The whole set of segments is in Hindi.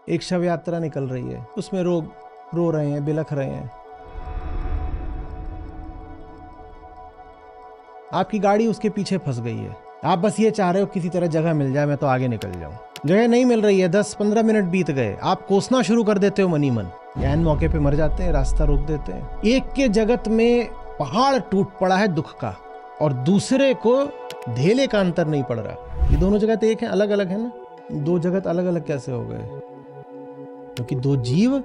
एक शव यात्रा निकल रही है, उसमें लोग रो रहे हैं, बिलख रहे हैं। आपकी गाड़ी उसके पीछे फंस गई है, आप बस ये चाह रहे हो किसी तरह जगह मिल जाए, मैं तो आगे निकल जाऊं। जगह नहीं मिल रही है, 10-15 मिनट बीत गए, आप कोसना शुरू कर देते हो मनी मन। ऐन मौके पे मर जाते हैं, रास्ता रोक देते हैं। एक के जगत में पहाड़ टूट पड़ा है दुख का, और दूसरे को धेले का अंतर नहीं पड़ रहा। ये दोनों जगत एक है, अलग अलग है ना। दो जगत अलग अलग कैसे हो गए? क्योंकि दो जीव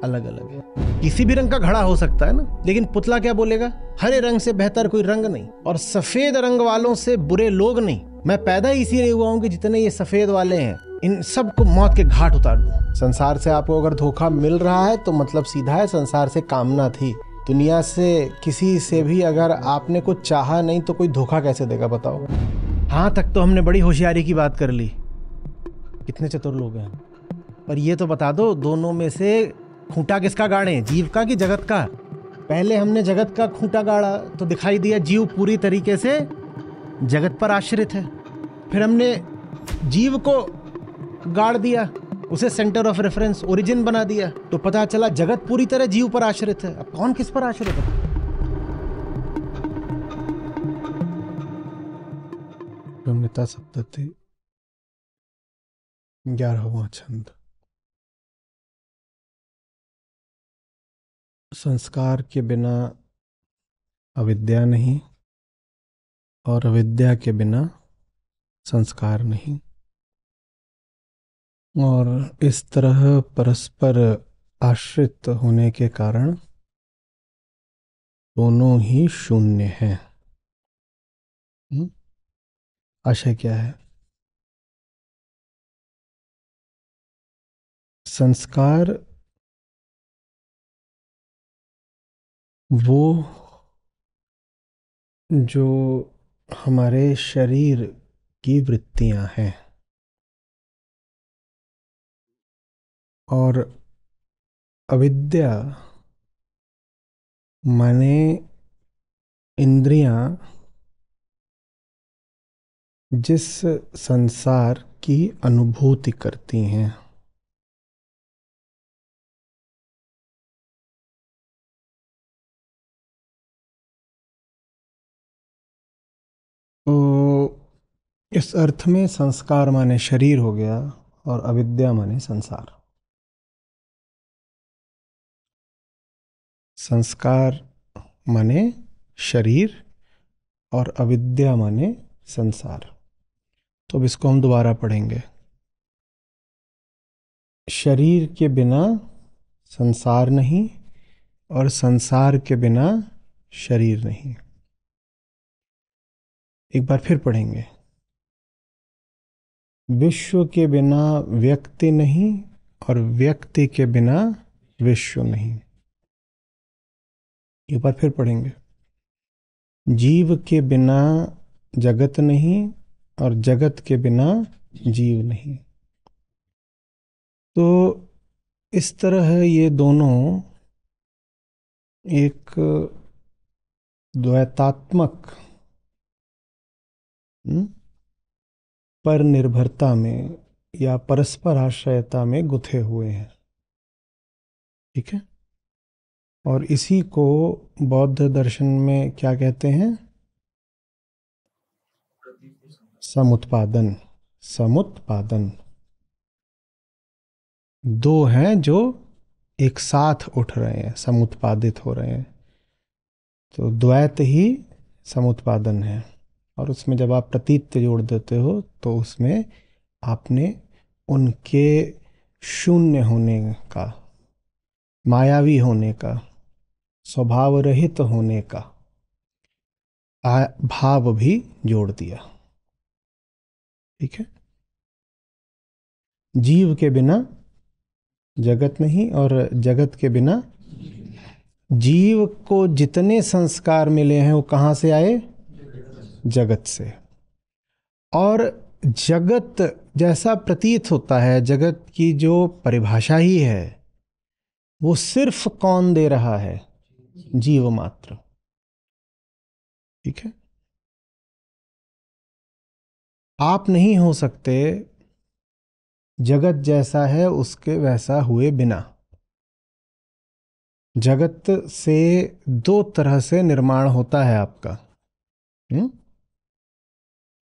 अलग अलग है। किसी भी रंग का घड़ा हो सकता है ना, लेकिन पुतला क्या बोलेगा? हरे रंग से बेहतर कोई रंग नहीं, और सफेद रंग वालों से बुरे लोग नहीं। मैं पैदा ही इसीलिए हुआ हूं कि जितने ये सफेद वाले हैं, इन सबको मौत के घाट उतार दूं। संसार से आपको अगर धोखा मिल रहा है तो मतलब सीधा है, संसार से कामना थी। दुनिया से किसी से भी अगर आपने कुछ चाहा नहीं तो कोई धोखा कैसे देगा बताओ? हाँ, तक तो हमने बड़ी होशियारी की बात कर ली। कितने चतुर लोग हैं। पर ये तो बता दो, दोनों में से खूंटा किसका गाड़े, जीव का कि जगत का? पहले हमने जगत का खूंटा गाड़ा तो दिखाई दिया जीव पूरी तरीके से जगत पर आश्रित है। फिर हमने जीव को गाड़ दिया, उसे सेंटर ऑफ रेफरेंस, ओरिजिन बना दिया, तो पता चला जगत पूरी तरह जीव पर आश्रित है। अब कौन किस पर आश्रित है? ब्रह्मता सप्तति 11वां छंद। संस्कार के बिना अविद्या नहीं, और अविद्या के बिना संस्कार नहीं, और इस तरह परस्पर आश्रित होने के कारण दोनों ही शून्य हैं। आशय क्या है? संस्कार वो जो हमारे शरीर की वृत्तियां हैं, और अविद्या माने इंद्रियां जिस संसार की अनुभूति करती हैं। तो इस अर्थ में संस्कार माने शरीर हो गया, और अविद्या माने संसार। संस्कार माने शरीर, और अविद्या माने संसार। तो अब इसको हम दोबारा पढ़ेंगे। शरीर के बिना संसार नहीं, और संसार के बिना शरीर नहीं। एक बार फिर पढ़ेंगे। विश्व के बिना व्यक्ति नहीं, और व्यक्ति के बिना विश्व नहीं। एक बार फिर पढ़ेंगे। जीव के बिना जगत नहीं, और जगत के बिना जीव नहीं। तो इस तरह ये दोनों एक द्वैतात्मक पर निर्भरता में या परस्पर आश्रयता में गुथे हुए हैं। ठीक है? और इसी को बौद्ध दर्शन में क्या कहते हैं? समुत्पादन। समुत्पादन। दो हैं जो एक साथ उठ रहे हैं, समुत्पादित हो रहे हैं, तो द्वैत ही समुत्पादन है। और उसमें जब आप प्रतीत जोड़ देते हो तो उसमें आपने उनके शून्य होने का, मायावी होने का, स्वभाव रहित होने का भाव भी जोड़ दिया। ठीक है? जीव के बिना जगत नहीं, और जगत के बिना जीव को जितने संस्कार मिले हैं वो कहाँ से आए? जगत से। और जगत जैसा प्रतीत होता है, जगत की जो परिभाषा ही है, वो सिर्फ कौन दे रहा है? जीव मात्र। ठीक है? आप नहीं हो सकते जगत जैसा है उसके वैसा हुए बिना। जगत से दो तरह से निर्माण होता है आपका।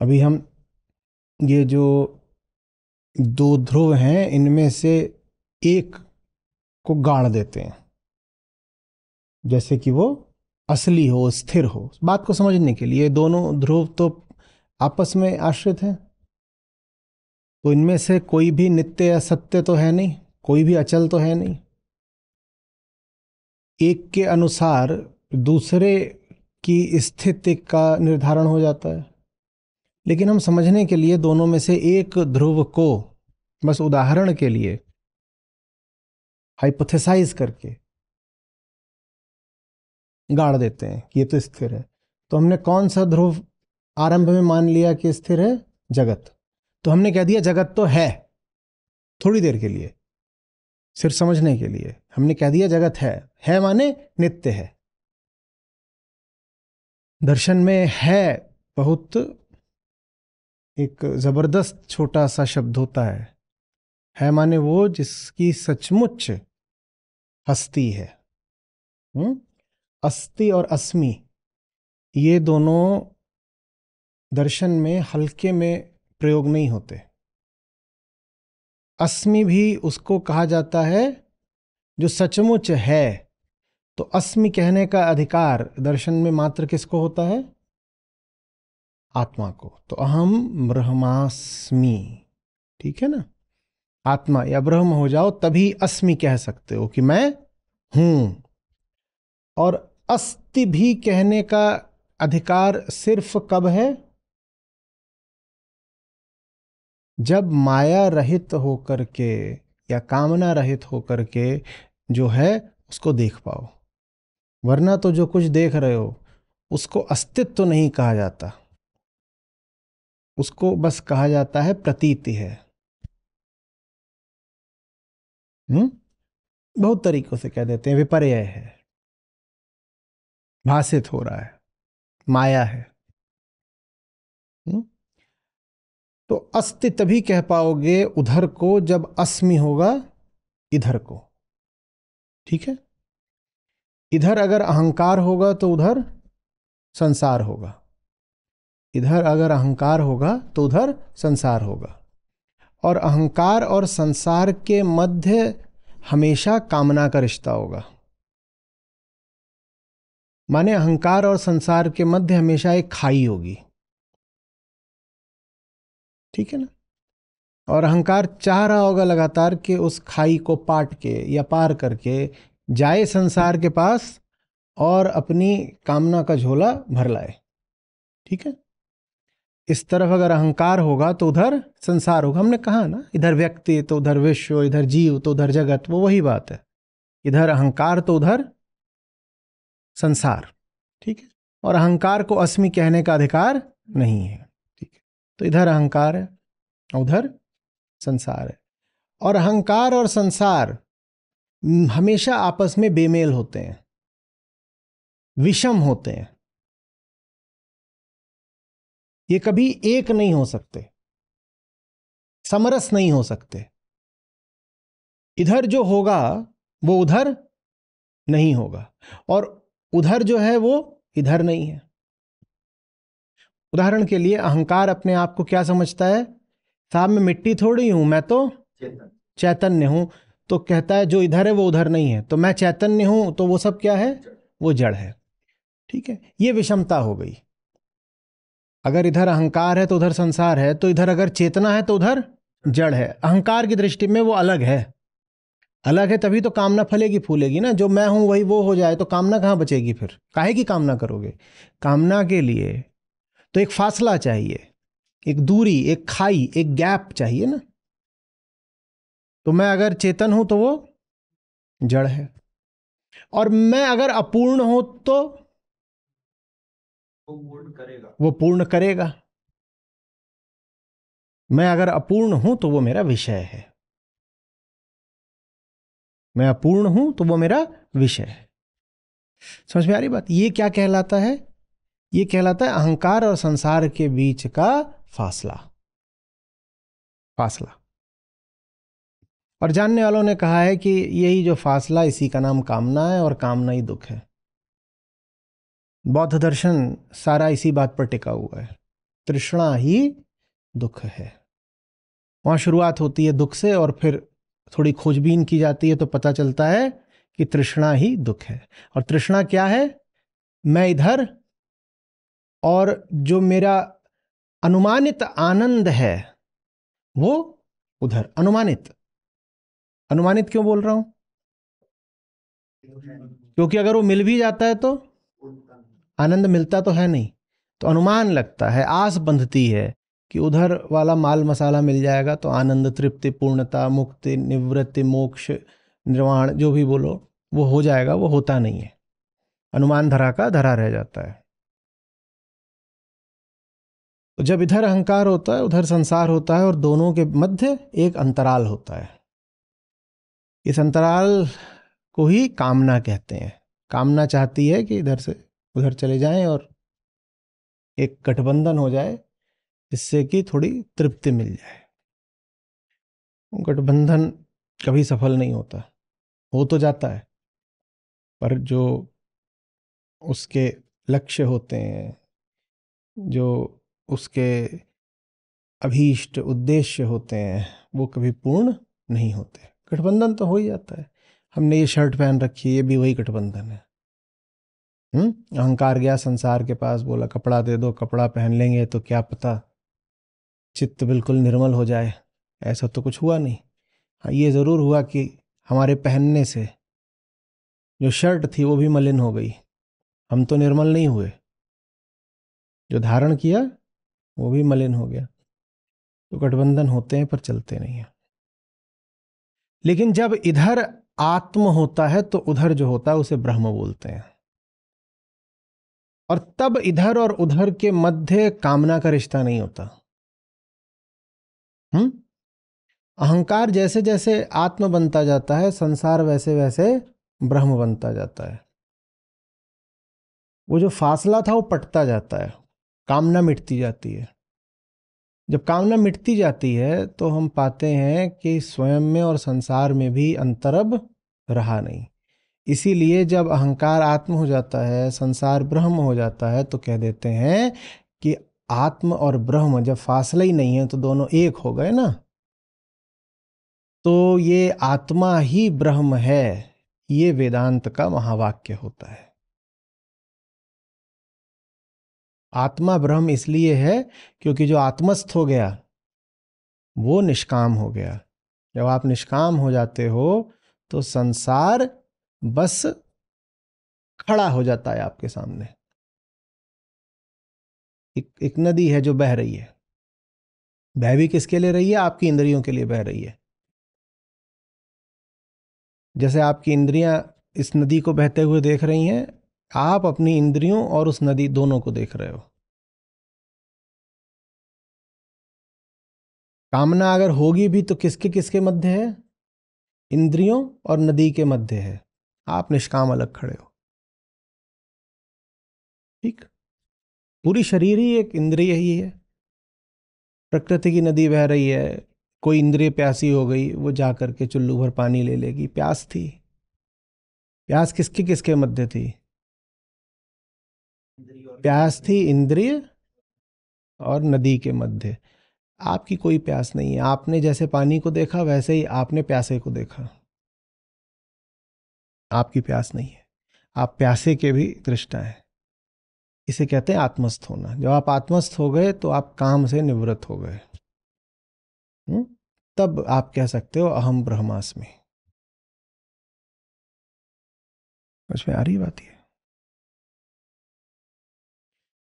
अभी हम ये जो दो ध्रुव हैं इनमें से एक को गाड़ देते हैं, जैसे कि वो असली हो, स्थिर हो। बात को समझने के लिए दोनों ध्रुव तो आपस में आश्रित हैं, तो इनमें से कोई भी नित्य या सत्य तो है नहीं, कोई भी अचल तो है नहीं। एक के अनुसार दूसरे की स्थिति का निर्धारण हो जाता है। लेकिन हम समझने के लिए दोनों में से एक ध्रुव को बस उदाहरण के लिए हाइपोथेसाइज करके गाड़ देते हैं कि ये तो स्थिर है। तो हमने कौन सा ध्रुव आरंभ में मान लिया कि स्थिर है? जगत। तो हमने कह दिया जगत तो है, थोड़ी देर के लिए, सिर्फ समझने के लिए हमने कह दिया जगत है माने नित्य है। दर्शन में है बहुत एक जबरदस्त छोटा सा शब्द होता है माने वो जिसकी सचमुच हस्ती है। अस्ति और अस्मि ये दोनों दर्शन में हल्के में प्रयोग नहीं होते। अस्मि भी उसको कहा जाता है जो सचमुच है। तो अस्मि कहने का अधिकार दर्शन में मात्र किसको होता है? आत्मा को। तो अहम ब्रह्मास्मि, ठीक है ना? आत्मा या ब्रह्म हो जाओ तभी अस्मि कह सकते हो कि मैं हूं। और अस्ति भी कहने का अधिकार सिर्फ कब है? जब माया रहित होकर के या कामना रहित होकर के जो है उसको देख पाओ। वरना तो जो कुछ देख रहे हो उसको अस्तित्व नहीं कहा जाता, उसको बस कहा जाता है प्रतीति है। बहुत तरीकों से कह देते हैं विपर्य है, भासित हो रहा है, माया है। तो अस्ति तभी कह पाओगे उधर को जब अस्मि होगा इधर को, ठीक है? इधर अगर अहंकार होगा तो उधर संसार होगा, इधर अगर अहंकार होगा तो उधर संसार होगा। और अहंकार और संसार के मध्य हमेशा कामना का रिश्ता होगा। माने अहंकार और संसार के मध्य हमेशा एक खाई होगी, ठीक है ना? और अहंकार चाह रहा होगा लगातार कि उस खाई को पाट के या पार करके जाए संसार के पास और अपनी कामना का झोला भर लाए, ठीक है? इस तरफ अगर अहंकार होगा तो उधर संसार होगा। हमने कहा ना, इधर व्यक्ति तो उधर विश्व, इधर जीव तो उधर जगत, वो वही बात है। इधर अहंकार तो उधर संसार, ठीक है? और अहंकार को अस्मि कहने का अधिकार नहीं है, ठीक है? तो इधर अहंकार है, उधर संसार है। और अहंकार और संसार हमेशा आपस में बेमेल होते हैं, विषम होते हैं। ये कभी एक नहीं हो सकते, समरस नहीं हो सकते। इधर जो होगा वो उधर नहीं होगा, और उधर जो है वो इधर नहीं है। उदाहरण के लिए अहंकार अपने आप को क्या समझता है? साहब मैं मिट्टी थोड़ी हूं, मैं तो चैतन्य हूं। तो कहता है जो इधर है वो उधर नहीं है, तो मैं चैतन्य हूं तो वो सब क्या है? वो जड़ है, ठीक है? ये विषमता हो गई। अगर इधर अहंकार है तो उधर संसार है, तो इधर अगर चेतना है तो उधर जड़ है। अहंकार की दृष्टि में वो अलग है, अलग है तभी तो कामना फलेगी फूलेगी ना। जो मैं हूं वही वो हो जाए तो कामना कहां बचेगी? फिर काहे की कामना करोगे? कामना के लिए तो एक फासला चाहिए, एक दूरी, एक खाई, एक गैप चाहिए ना। तो मैं अगर चेतन हूं तो वो जड़ है, और मैं अगर अपूर्ण हूं तो वो पूर्ण करेगा। मैं अगर अपूर्ण हूं तो वो मेरा विषय है, मैं अपूर्ण हूं तो वो मेरा विषय है। समझ में आ रही बात? ये क्या कहलाता है? ये कहलाता है अहंकार और संसार के बीच का फासला। फासला और जानने वालों ने कहा है कि यही जो फासला, इसी का नाम कामना है, और कामना ही दुख है। बौद्ध दर्शन सारा इसी बात पर टिका हुआ है, तृष्णा ही दुख है। वहां शुरुआत होती है दुख से, और फिर थोड़ी खोजबीन की जाती है तो पता चलता है कि तृष्णा ही दुख है। और तृष्णा क्या है? मैं इधर, और जो मेरा अनुमानित आनंद है वो उधर। अनुमानित, अनुमानित क्यों बोल रहा हूं? क्योंकि अगर वो मिल भी जाता है तो आनंद मिलता तो है नहीं, तो अनुमान लगता है, आस बंधती है कि उधर वाला माल मसाला मिल जाएगा तो आनंद, तृप्ति, पूर्णता, मुक्ति, निवृत्ति, मोक्ष, निर्वाण, जो भी बोलो वो हो जाएगा। वो होता नहीं है, अनुमान धरा का धरा रह जाता है। तो जब इधर अहंकार होता है, उधर संसार होता है, और दोनों के मध्य एक अंतराल होता है। इस अंतराल को ही कामना कहते हैं। कामना चाहती है कि इधर से उधर चले जाएं और एक गठबंधन हो जाए, जिससे कि थोड़ी तृप्ति मिल जाए। गठबंधन कभी सफल नहीं होता, हो तो जाता है, पर जो उसके लक्ष्य होते हैं, जो उसके अभीष्ट उद्देश्य होते हैं, वो कभी पूर्ण नहीं होते। गठबंधन तो हो ही जाता है। हमने ये शर्ट पहन रखी है, ये भी वही गठबंधन है। अहंकार गया संसार के पास, बोला कपड़ा दे दो, कपड़ा पहन लेंगे तो क्या पता चित्त बिल्कुल निर्मल हो जाए। ऐसा तो कुछ हुआ नहीं। हाँ, ये ज़रूर हुआ कि हमारे पहनने से जो शर्ट थी वो भी मलिन हो गई। हम तो निर्मल नहीं हुए, जो धारण किया वो भी मलिन हो गया। तो गठबंधन होते हैं पर चलते नहीं हैं। लेकिन जब इधर आत्म होता है तो उधर जो होता है उसे ब्रह्म बोलते हैं। और तब इधर और उधर के मध्य कामना का रिश्ता नहीं होता। अहंकार जैसे जैसे आत्म बनता जाता है, संसार वैसे वैसे ब्रह्म बनता जाता है। वो जो फासला था वो पटता जाता है, कामना मिटती जाती है। जब कामना मिटती जाती है तो हम पाते हैं कि स्वयं में और संसार में भी अंतर अब रहा नहीं। इसीलिए जब अहंकार आत्म हो जाता है, संसार ब्रह्म हो जाता है, तो कह देते हैं कि आत्म और ब्रह्म जब फासला ही नहीं है तो दोनों एक हो गए ना। तो ये आत्मा ही ब्रह्म है, ये वेदांत का महावाक्य होता है। आत्मा ब्रह्म इसलिए है क्योंकि जो आत्मस्थ हो गया वो निष्काम हो गया। जब आप निष्काम हो जाते हो तो संसार बस खड़ा हो जाता है आपके सामने। एक नदी है जो बह रही है, बह भी किसके लिए रही है? आपकी इंद्रियों के लिए बह रही है। जैसे आपकी इंद्रियां इस नदी को बहते हुए देख रही हैं, आप अपनी इंद्रियों और उस नदी दोनों को देख रहे हो। कामना अगर होगी भी तो किसके किसके मध्य है? इंद्रियों और नदी के मध्य है। आप निष्काम अलग खड़े हो। ठीक, पूरी शरीर ही एक इंद्रिय ही है। प्रकृति की नदी बह रही है, कोई इंद्रिय प्यासी हो गई, वो जा करके चुल्लू भर पानी ले लेगी। प्यास थी, प्यास किसके किसके मध्य थी? प्यास थी इंद्रिय और नदी के मध्य। आपकी कोई प्यास नहीं है। आपने जैसे पानी को देखा वैसे ही आपने प्यासे को देखा। आपकी प्यास नहीं है, आप प्यासे के भी दृष्टा हैं। इसे कहते हैं आत्मस्थ होना। जब आप आत्मस्थ हो गए तो आप काम से निवृत्त हो गए। तब आप कह सकते हो अहम ब्रह्मास्मि। समझ में आ रही बात है?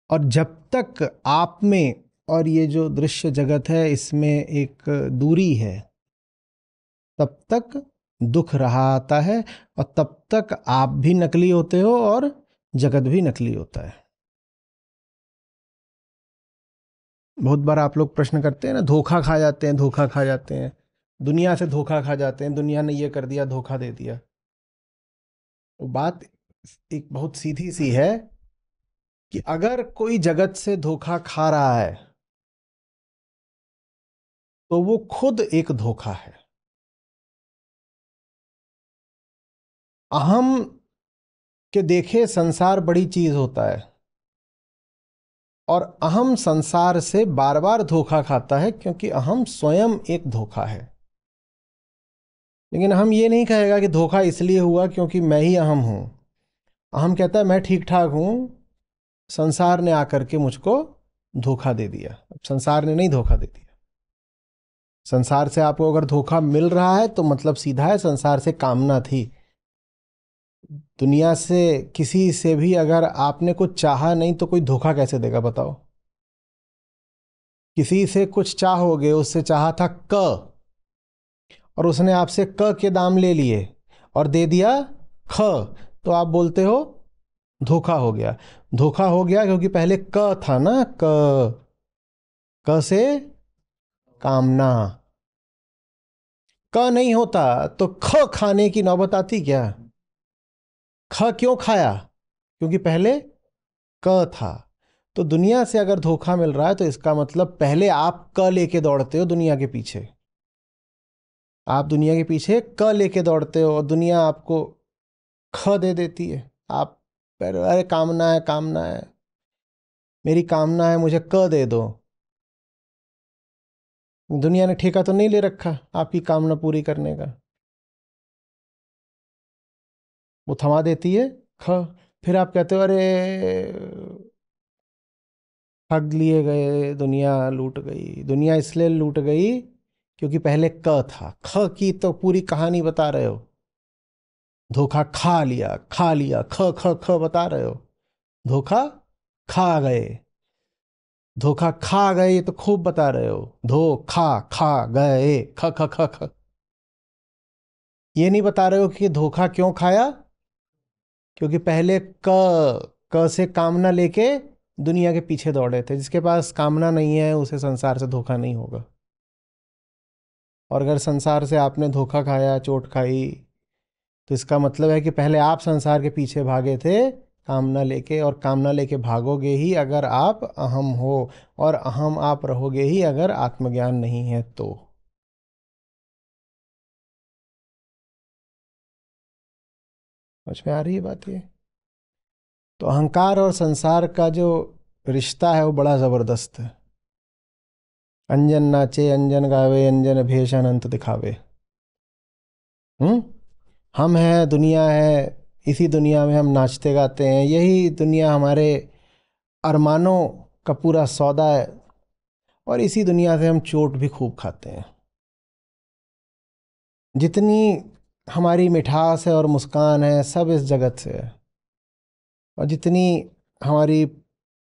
और जब तक आप में और ये जो दृश्य जगत है इसमें एक दूरी है, तब तक दुख रहा आता है, और तब तक आप भी नकली होते हो और जगत भी नकली होता है। बहुत बार आप लोग प्रश्न करते हैं ना, धोखा खा जाते हैं, धोखा खा जाते हैं, दुनिया से धोखा खा जाते हैं, दुनिया ने ये कर दिया, धोखा दे दिया। वो बात एक बहुत सीधी सी है कि अगर कोई जगत से धोखा खा रहा है तो वो खुद एक धोखा है। अहम के देखे संसार बड़ी चीज होता है, और अहम संसार से बार बार धोखा खाता है, क्योंकि अहम स्वयं एक धोखा है। लेकिन हम ये नहीं कहेगा कि धोखा इसलिए हुआ क्योंकि मैं ही अहम हूं। अहम कहता है मैं ठीक ठाक हूं, संसार ने आकर के मुझको धोखा दे दिया। अब संसार ने नहीं धोखा दे दिया। संसार से आपको अगर धोखा मिल रहा है तो मतलब सीधा है, संसार से कामना थी। दुनिया से किसी से भी अगर आपने कुछ चाहा नहीं तो कोई धोखा कैसे देगा बताओ। किसी से कुछ चाहोगे, उससे चाहा था क, और उसने आपसे क के दाम ले लिए और दे दिया ख, तो आप बोलते हो धोखा हो गया। धोखा हो गया क्योंकि पहले क था ना, क से कामना। क नहीं होता तो ख खाने की नौबत आती क्या? ख क्यों खाया? क्योंकि पहले क था। तो दुनिया से अगर धोखा मिल रहा है तो इसका मतलब पहले आप क लेके दौड़ते हो दुनिया के पीछे। आप दुनिया के पीछे क लेके दौड़ते हो और दुनिया आपको ख दे देती है। आप अरे कामना है, कामना है, मेरी कामना है, मुझे क दे दो। दुनिया ने ठेका तो नहीं ले रखा आपकी कामना पूरी करने का, वो थमा देती है ख। फिर आप कहते हो अरे ठग लिए गए, दुनिया लूट गई। दुनिया इसलिए लूट गई क्योंकि पहले क था। ख की तो पूरी कहानी बता रहे हो। धोखा खा लिया, खा लिया, ख ख ख बता रहे हो। धोखा खा गए, धोखा खा गए, ये तो खूब बता रहे हो। धोखा खा गए, ख ख ख ख। ये नहीं बता रहे हो कि धोखा क्यों खाया, क्योंकि पहले क से कामना लेके दुनिया के पीछे दौड़े थे। जिसके पास कामना नहीं है उसे संसार से धोखा नहीं होगा। और अगर संसार से आपने धोखा खाया, चोट खाई, तो इसका मतलब है कि पहले आप संसार के पीछे भागे थे कामना लेके, और कामना लेके भागोगे ही अगर आप अहम हो, और अहम आप रहोगे ही अगर आत्मज्ञान नहीं है तो। समझ में आ रही है बात ये? तो अहंकार और संसार का जो रिश्ता है वो बड़ा जबरदस्त है। अंजन नाचे अंजन गावे, अंजन भेष अनंत दिखावे। हम्म। हम हैं, दुनिया है, इसी दुनिया में हम नाचते गाते हैं। यही दुनिया हमारे अरमानों का पूरा सौदा है, और इसी दुनिया से हम चोट भी खूब खाते हैं। जितनी हमारी मिठास है और मुस्कान है सब इस जगत से है, और जितनी हमारी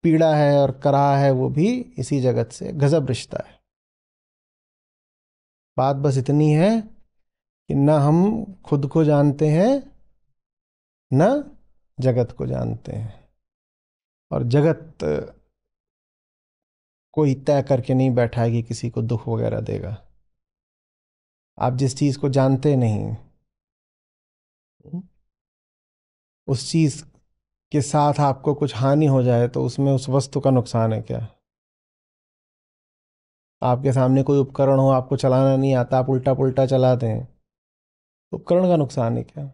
पीड़ा है और कराह है वो भी इसी जगत से। गजब रिश्ता है। बात बस इतनी है कि न हम खुद को जानते हैं, न जगत को जानते हैं। और जगत कोई तय करके नहीं बैठा है कि किसी को दुख वगैरह देगा। आप जिस चीज को जानते नहीं, उस चीज के साथ आपको कुछ हानि हो जाए तो उसमें उस वस्तु का नुकसान है क्या? आपके सामने कोई उपकरण हो, आपको चलाना नहीं आता, आप उल्टा पुल्टा चला दें, उपकरण का नुकसान है क्या?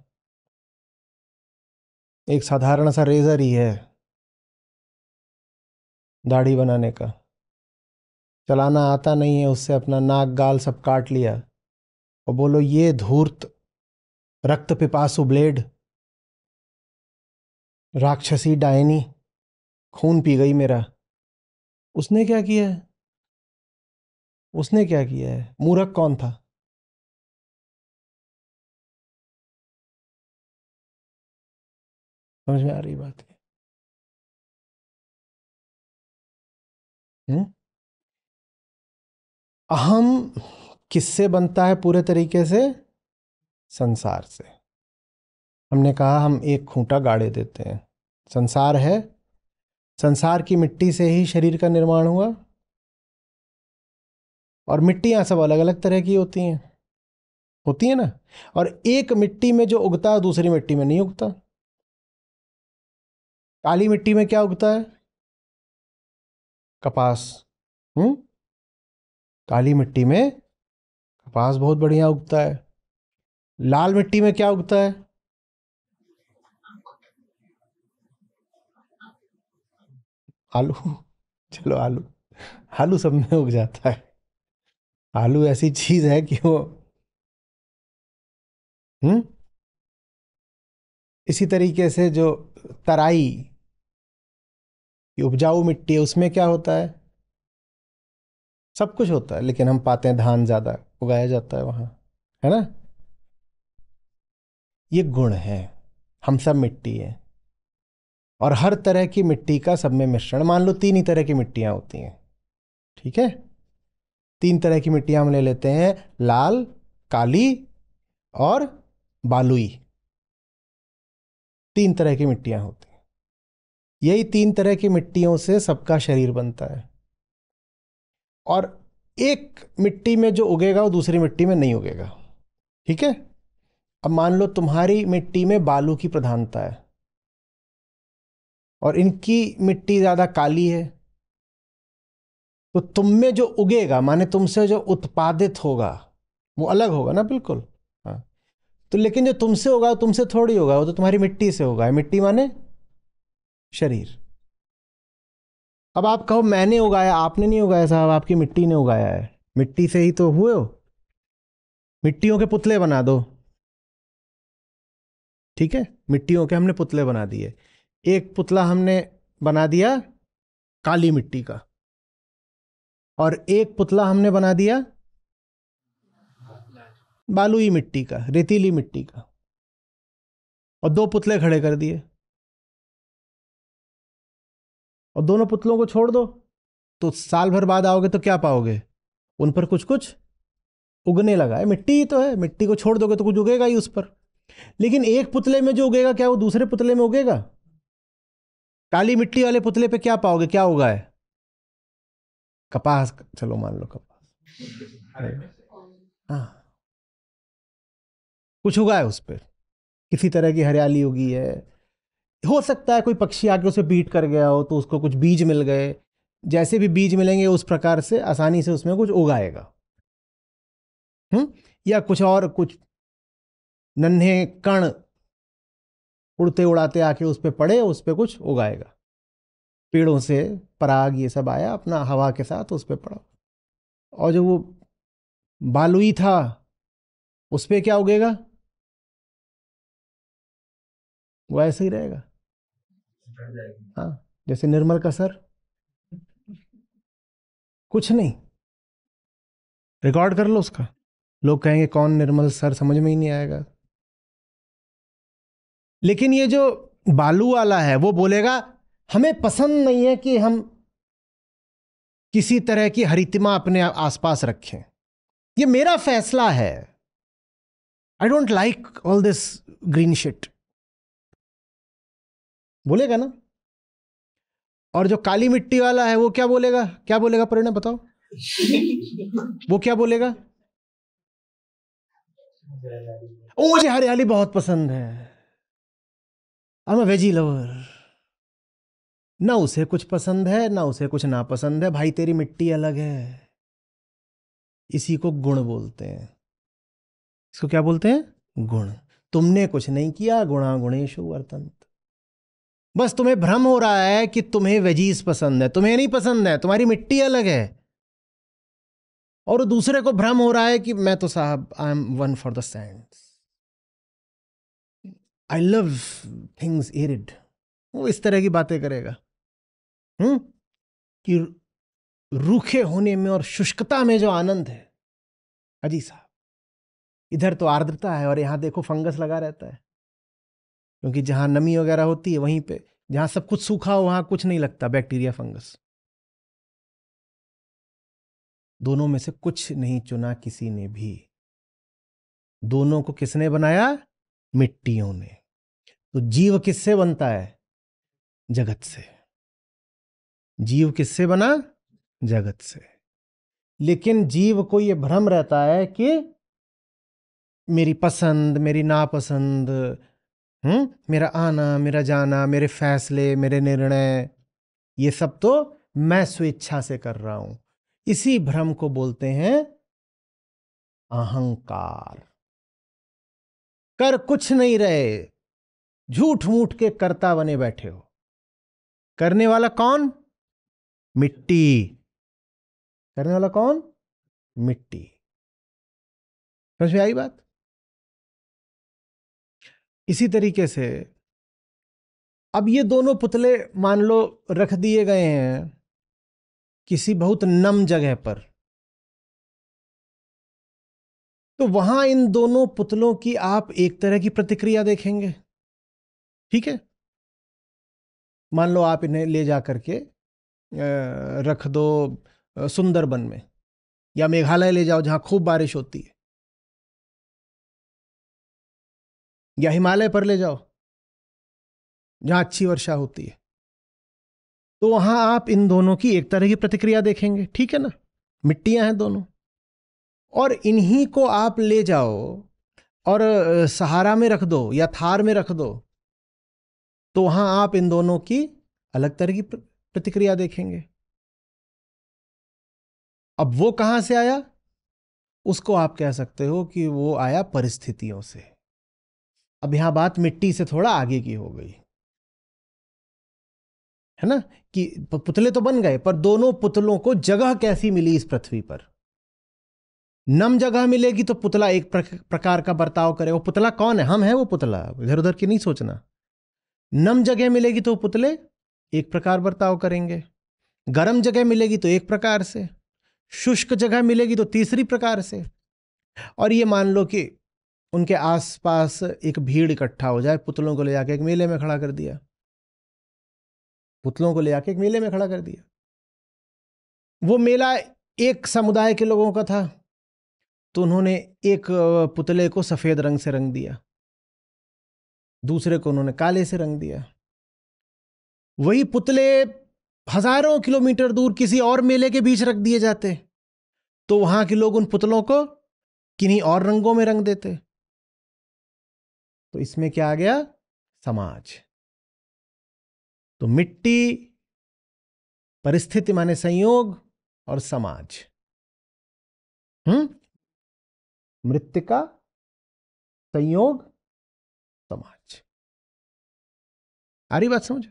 एक साधारण सा रेजर ही है दाढ़ी बनाने का, चलाना आता नहीं है, उससे अपना नाक गाल सब काट लिया, और बोलो ये धूर्त रक्त पिपासु ब्लेड, राक्षसी डायनी, खून पी गई मेरा। उसने क्या किया है? उसने क्या किया है? मूर्ख कौन था? समझ में आ रही बात है? हम्म? अहम किससे बनता है पूरे तरीके से? संसार से। हमने कहा हम एक खूंटा गाड़े देते हैं, संसार है, संसार की मिट्टी से ही शरीर का निर्माण हुआ, और मिट्टियां सब अलग अलग तरह की होती है ना। और एक मिट्टी में जो उगता है दूसरी मिट्टी में नहीं उगता। काली मिट्टी में क्या उगता है? कपास। हम्म। काली मिट्टी में कपास बहुत बढ़िया उगता है। लाल मिट्टी में क्या उगता है? आलू, चलो आलू, आलू सब में उग जाता है। आलू ऐसी चीज है कि वो हम्म इसी तरीके से जो तराई की उपजाऊ मिट्टी है उसमें क्या होता है, सब कुछ होता है, लेकिन हम पाते हैं धान ज्यादा उगाया जाता है वहां, है ना। ये गुण है, हम सब मिट्टी है, और हर तरह की मिट्टी का सब में मिश्रण। मान लो तीन ही तरह की मिट्टियां होती हैं, ठीक है। तीन तरह की मिट्टियां हम ले लेते हैं, लाल, काली और बालुई। तीन तरह की मिट्टियां होती हैं। यही तीन तरह की मिट्टियों से सबका शरीर बनता है। और एक मिट्टी में जो उगेगा वो दूसरी मिट्टी में नहीं उगेगा, ठीक है। अब मान लो तुम्हारी मिट्टी में बालू की प्रधानता है और इनकी मिट्टी ज्यादा काली है, तो तुम में जो उगेगा माने तुमसे जो उत्पादित होगा वो अलग होगा ना, बिल्कुल। हाँ, तो लेकिन जो तुमसे होगा वो तुमसे थोड़ी होगा, वो तो तुम्हारी मिट्टी से होगा। मिट्टी माने शरीर। अब आप कहो मैंने उगाया, आपने नहीं उगाया साहब, आपकी मिट्टी ने उगाया है। मिट्टी से ही तो हुए हो। मिट्टियों के पुतले बना दो, ठीक है। मिट्टियों के हमने पुतले बना दिए। एक पुतला हमने बना दिया काली मिट्टी का, और एक पुतला हमने बना दिया बालुई मिट्टी का, रेतीली मिट्टी का, और दो पुतले खड़े कर दिए। और दोनों पुतलों को छोड़ दो तो साल भर बाद आओगे तो क्या पाओगे, उन पर कुछ कुछ उगने लगा है। मिट्टी ही तो है, मिट्टी को छोड़ दोगे तो कुछ उगेगा ही उस पर। लेकिन एक पुतले में जो उगेगा क्या वो दूसरे पुतले में उगेगा? काली मिट्टी वाले पुतले पे क्या पाओगे, क्या उगा है? कपास, चलो मान लो कपास, हाँ, कुछ उगा है उस पर, किसी तरह की हरियाली उगी है। हो सकता है कोई पक्षी आके उसे बीट कर गया हो तो उसको कुछ बीज मिल गए। जैसे भी बीज मिलेंगे उस प्रकार से आसानी से उसमें कुछ उगाएगा। या कुछ और, कुछ नन्हे कण उड़ते उड़ाते आके उस पर पड़े, उस पर कुछ उगाएगा। पेड़ों से पराग ये सब आया अपना हवा के साथ, उस पर पड़ा। और जो वो बालुई था उस पर क्या उगेगा? वो ऐसे ही रहेगा। हाँ, जैसे निर्मल का सर, कुछ नहीं। रिकॉर्ड कर लो उसका, लोग कहेंगे कौन निर्मल सर, समझ में ही नहीं आएगा। लेकिन ये जो बालू वाला है वो बोलेगा हमें पसंद नहीं है कि हम किसी तरह की हरितिमा अपने आसपास रखें, ये मेरा फैसला है। I don't like all this green shit, बोलेगा ना। और जो काली मिट्टी वाला है वो क्या बोलेगा, क्या बोलेगा परिणय बताओ? वो क्या बोलेगा? ओ मुझे हरियाली बहुत पसंद है, I am a veggie lover. ना उसे कुछ पसंद है ना उसे कुछ नापसंद है, भाई तेरी मिट्टी अलग है। इसी को गुण बोलते हैं। इसको क्या बोलते हैं? गुण। तुमने कुछ नहीं किया, गुणा गुणेषु वर्तन्त। बस तुम्हें भ्रम हो रहा है कि तुम्हें वेजीज पसंद है, तुम्हें नहीं पसंद है, तुम्हारी मिट्टी अलग है। और दूसरे को भ्रम हो रहा है कि मैं तो साहब I am one for the Sands, I love things arid. वो इस तरह की बातें करेगा कि रूखे होने में और शुष्कता में जो आनंद है, अजी साहब इधर तो आर्द्रता है और यहां देखो फंगस लगा रहता है। क्योंकि जहां नमी वगैरह होती है वहीं पे, जहां सब कुछ सूखा हो वहां कुछ नहीं लगता, बैक्टीरिया फंगस। दोनों में से कुछ नहीं चुना किसी ने भी, दोनों को किसने बनाया? मिट्टियों ने। तो जीव किससे बनता है? जगत से। जीव किससे बना? जगत से। लेकिन जीव को यह भ्रम रहता है कि मेरी पसंद मेरी नापसंद, मेरा आना मेरा जाना, मेरे फैसले मेरे निर्णय, ये सब तो मैं स्वेच्छा से कर रहा हूं। इसी भ्रम को बोलते हैं अहंकार। कर कुछ नहीं रहे, झूठ मूठ के कर्ता बने बैठे हो। करने वाला कौन? मिट्टी। करने वाला कौन? मिट्टी। समझ में आई बात? इसी तरीके से अब ये दोनों पुतले मान लो रख दिए गए हैं किसी बहुत नम जगह पर, तो वहां इन दोनों पुतलों की आप एक तरह की प्रतिक्रिया देखेंगे। ठीक है, मान लो आप इन्हें ले जा करके रख दो सुंदरबन में, या मेघालय ले जाओ जहां खूब बारिश होती है, या हिमालय पर ले जाओ जहां अच्छी वर्षा होती है, तो वहां आप इन दोनों की एक तरह की प्रतिक्रिया देखेंगे। ठीक है ना, मिट्टियां हैं दोनों। और इन्हीं को आप ले जाओ और सहारा में रख दो या थार में रख दो, तो वहां आप इन दोनों की अलग तरह की प्रतिक्रिया देखेंगे। अब वो कहां से आया? उसको आप कह सकते हो कि वो आया परिस्थितियों से। अब यहां बात मिट्टी से थोड़ा आगे की हो गई, है ना, कि पुतले तो बन गए, पर दोनों पुतलों को जगह कैसी मिली इस पृथ्वी पर। नम जगह मिलेगी तो पुतला एक प्रकार का बर्ताव करे। वो पुतला कौन है? हम हैं वो पुतला, इधर उधर की नहीं सोचना। नम जगह मिलेगी तो पुतले एक प्रकार बर्ताव करेंगे, गर्म जगह मिलेगी तो एक प्रकार से, शुष्क जगह मिलेगी तो तीसरी प्रकार से। और ये मान लो कि उनके आसपास एक भीड़ इकट्ठा हो जाए, पुतलों को ले जाके एक मेले में खड़ा कर दिया, पुतलों को ले जाके एक मेले में खड़ा कर दिया। वो मेला एक समुदाय के लोगों का था, तो उन्होंने एक पुतले को सफेद रंग से रंग दिया, दूसरे को उन्होंने काले से रंग दिया। वही पुतले हजारों किलोमीटर दूर किसी और मेले के बीच रख दिए जाते, तो वहां के लोग उन पुतलों को किन्हीं और रंगों में रंग देते। तो इसमें क्या आ गया? समाज। तो मिट्टी, परिस्थिति माने संयोग, और समाज। मृत्तिका, संयोग, समाज। आ रही बात समझ?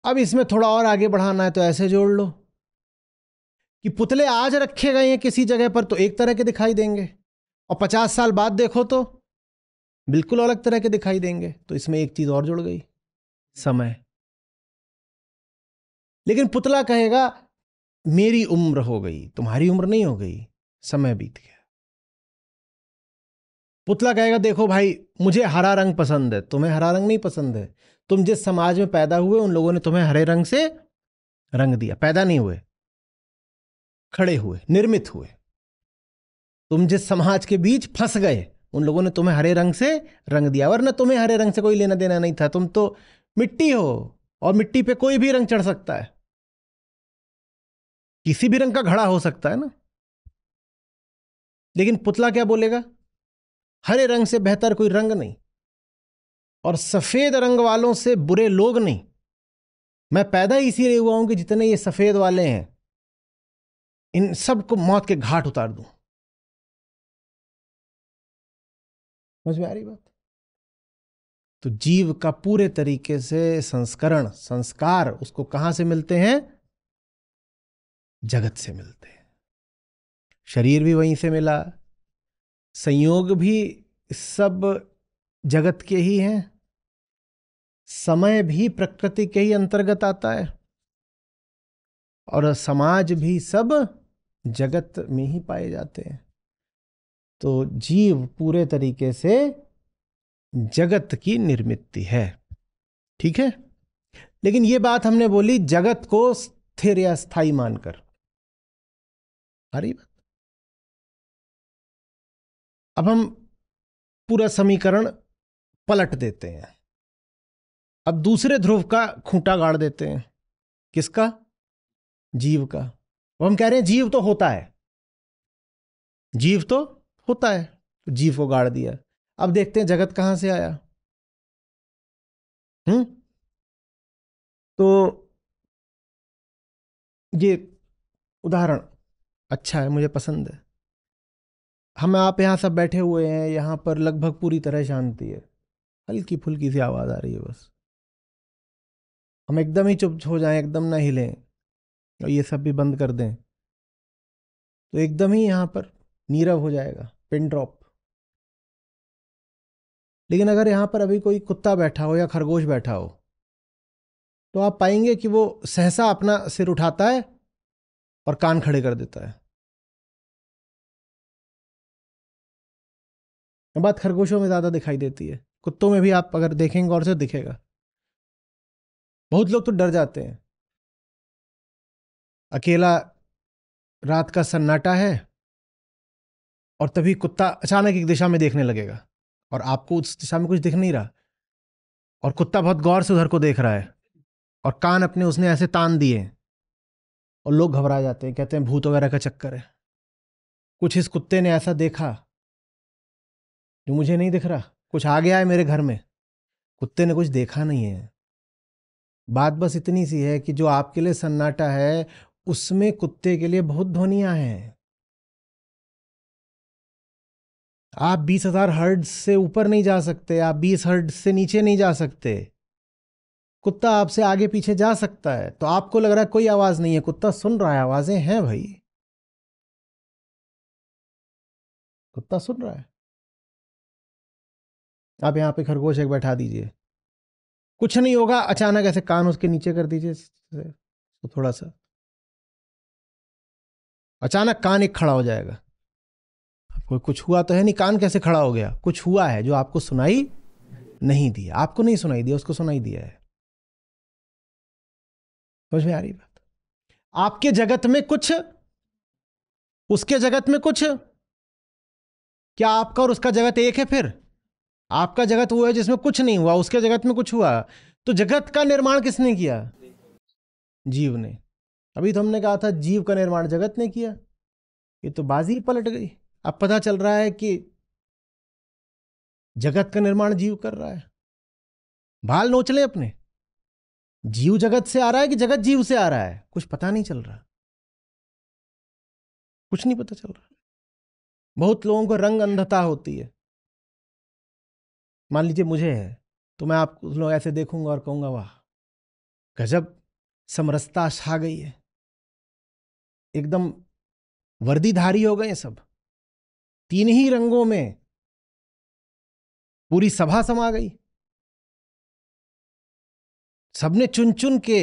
अब इसमें थोड़ा और आगे बढ़ाना है तो ऐसे जोड़ लो कि पुतले आज रखे गए हैं किसी जगह पर तो एक तरह के दिखाई देंगे, और 50 साल बाद देखो तो बिल्कुल अलग तरह के दिखाई देंगे। तो इसमें एक चीज और जुड़ गई, समय। लेकिन पुतला कहेगा मेरी उम्र हो गई, तुम्हारी उम्र नहीं हो गई, समय बीत गया। पुतला कहेगा देखो भाई, मुझे हरा रंग पसंद है, तुम्हें हरा रंग नहीं पसंद है। तुम जिस समाज में पैदा हुए उन लोगों ने तुम्हें हरे रंग से रंग दिया। पैदा नहीं हुए, खड़े हुए, निर्मित हुए। तुम जिस समाज के बीच फंस गए उन लोगों ने तुम्हें हरे रंग से रंग दिया, वरना तुम्हें हरे रंग से कोई लेना देना नहीं था। तुम तो मिट्टी हो, और मिट्टी पे कोई भी रंग चढ़ सकता है, किसी भी रंग का घड़ा हो सकता है ना। लेकिन पुतला क्या बोलेगा? हरे रंग से बेहतर कोई रंग नहीं, और सफेद रंग वालों से बुरे लोग नहीं। मैं पैदा ही इसीलिए हुआ हूं कि जितने ये सफेद वाले हैं इन सबको मौत के घाट उतार दूं। समझ में आ रही बात? तो जीव का पूरे तरीके से संस्करण, संस्कार उसको कहां से मिलते हैं? जगत से मिलते हैं। शरीर भी वहीं से मिला, संयोग भी सब जगत के ही हैं, समय भी प्रकृति के ही अंतर्गत आता है, और समाज भी सब जगत में ही पाए जाते हैं। तो जीव पूरे तरीके से जगत की निर्मित है। ठीक है, लेकिन ये बात हमने बोली जगत को स्थिर या स्थायी मानकर। आ रही बात? अब हम पूरा समीकरण पलट देते हैं, अब दूसरे ध्रुव का खूंटा गाड़ देते हैं। किसका? जीव का। वो हम कह रहे हैं जीव तो होता है, जीव तो होता है, तो जीव को गाड़ दिया। अब देखते हैं जगत कहां से आया। तो ये उदाहरण अच्छा है, मुझे पसंद है। हम आप यहां सब बैठे हुए हैं, यहां पर लगभग पूरी तरह शांति है, हल्की फुल्की सी आवाज आ रही है बस। हम एकदम ही चुप हो जाएं, एकदम ना हिलें, और ये सब भी बंद कर दें तो एकदम ही यहाँ पर नीरव हो जाएगा, पिन ड्रॉप। लेकिन अगर यहाँ पर अभी कोई कुत्ता बैठा हो या खरगोश बैठा हो तो आप पाएंगे कि वो सहसा अपना सिर उठाता है और कान खड़े कर देता है। बात खरगोशों में ज़्यादा दिखाई देती है, कुत्तों में भी आप अगर देखेंगे और से दिखेगा। बहुत लोग तो डर जाते हैं, अकेला रात का सन्नाटा है और तभी कुत्ता अचानक एक दिशा में देखने लगेगा और आपको उस दिशा में कुछ दिख नहीं रहा और कुत्ता बहुत गौर से उधर को देख रहा है और कान अपने उसने ऐसे तान दिए और लोग घबरा जाते हैं, कहते हैं भूत वगैरह का चक्कर है। कुछ इस कुत्ते ने ऐसा देखा जो मुझे नहीं दिख रहा, कुछ आ गया है मेरे घर में। कुत्ते ने कुछ देखा नहीं है। बात बस इतनी सी है कि जो आपके लिए सन्नाटा है उसमें कुत्ते के लिए बहुत ध्वनियां हैं। आप 20,000 हर्ट्ज से ऊपर नहीं जा सकते, आप 20 हर्ट्ज से नीचे नहीं जा सकते। कुत्ता आपसे आगे पीछे जा सकता है। तो आपको लग रहा है कोई आवाज नहीं है, कुत्ता सुन रहा है, आवाजें हैं भाई, कुत्ता सुन रहा है। आप यहां पे खरगोश एक बैठा दीजिए, कुछ नहीं होगा, अचानक ऐसे कान उसके नीचे कर दीजिए तो थोड़ा सा, अचानक कान एक खड़ा हो जाएगा। आपको कुछ हुआ तो है नहीं, कान कैसे खड़ा हो गया? कुछ हुआ है जो आपको सुनाई नहीं दिया। आपको नहीं सुनाई दिया, उसको सुनाई दिया है। समझ में आ रही बात? आपके जगत में कुछ, उसके जगत में कुछ। क्या आपका और उसका जगत एक है? फिर आपका जगत वो है जिसमें कुछ नहीं हुआ, उसके जगत में कुछ हुआ। तो जगत का निर्माण किसने किया? जीव ने। अभी तो हमने कहा था जीव का निर्माण जगत ने किया। ये तो बाजी पलट गई। अब पता चल रहा है कि जगत का निर्माण जीव कर रहा है। बाल नोच ले अपने। जीव जगत से आ रहा है कि जगत जीव से आ रहा है? कुछ पता नहीं चल रहा, कुछ नहीं पता चल रहा। बहुत लोगों को रंग अंधता होती है। मान लीजिए मुझे है तो मैं आप लोग ऐसे देखूंगा और कहूंगा वाह गजब समरसता छा गई है, एकदम वर्दीधारी हो गए सब, तीन ही रंगों में पूरी सभा समा गई। सबने चुन चुन के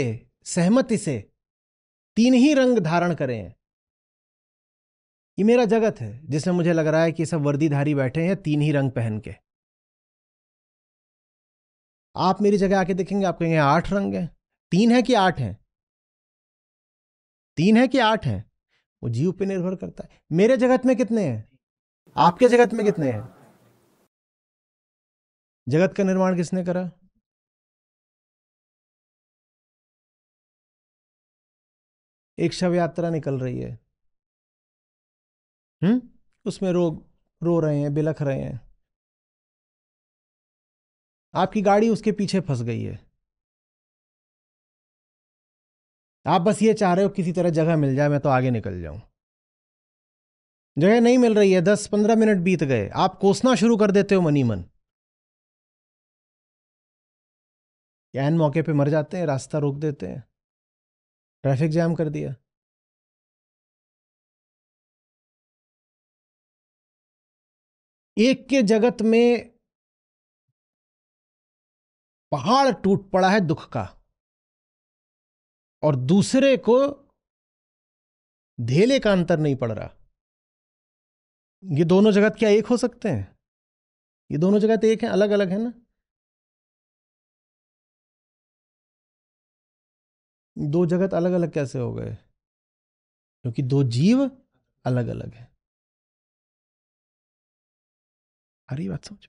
सहमति से तीन ही रंग धारण करे हैं। ये मेरा जगत है जिसमें मुझे लग रहा है कि सब वर्दीधारी बैठे हैं तीन ही रंग पहन के। आप मेरी जगह आके देखेंगे, आप कहेंगे 8 रंग हैं। 3 है कि 8 हैं? 3 है कि 8 हैं? वो जीव पे निर्भर करता है। मेरे जगत में कितने हैं? आपके जगत में कितने हैं? जगत का निर्माण किसने करा? एक शव यात्रा निकल रही है, उसमें लोग रो रहे हैं, बिलख रहे हैं। आपकी गाड़ी उसके पीछे फंस गई है। आप बस ये चाह रहे हो किसी तरह जगह मिल जाए, मैं तो आगे निकल जाऊं। जगह नहीं मिल रही है, 10-15 मिनट बीत गए, आप कोसना शुरू कर देते हो मनी मन। ऐन मौके पे मर जाते हैं, रास्ता रोक देते हैं, ट्रैफिक जाम कर दिया। एक के जगत में पहाड़ टूट पड़ा है दुख का और दूसरे को धेले का अंतर नहीं पड़ रहा। ये दोनों जगत क्या एक हो सकते हैं? ये दोनों जगत एक हैं? अलग अलग है ना। दो जगत अलग अलग कैसे हो गए? क्योंकि दो जीव अलग अलग है। आ रही बात समझ में?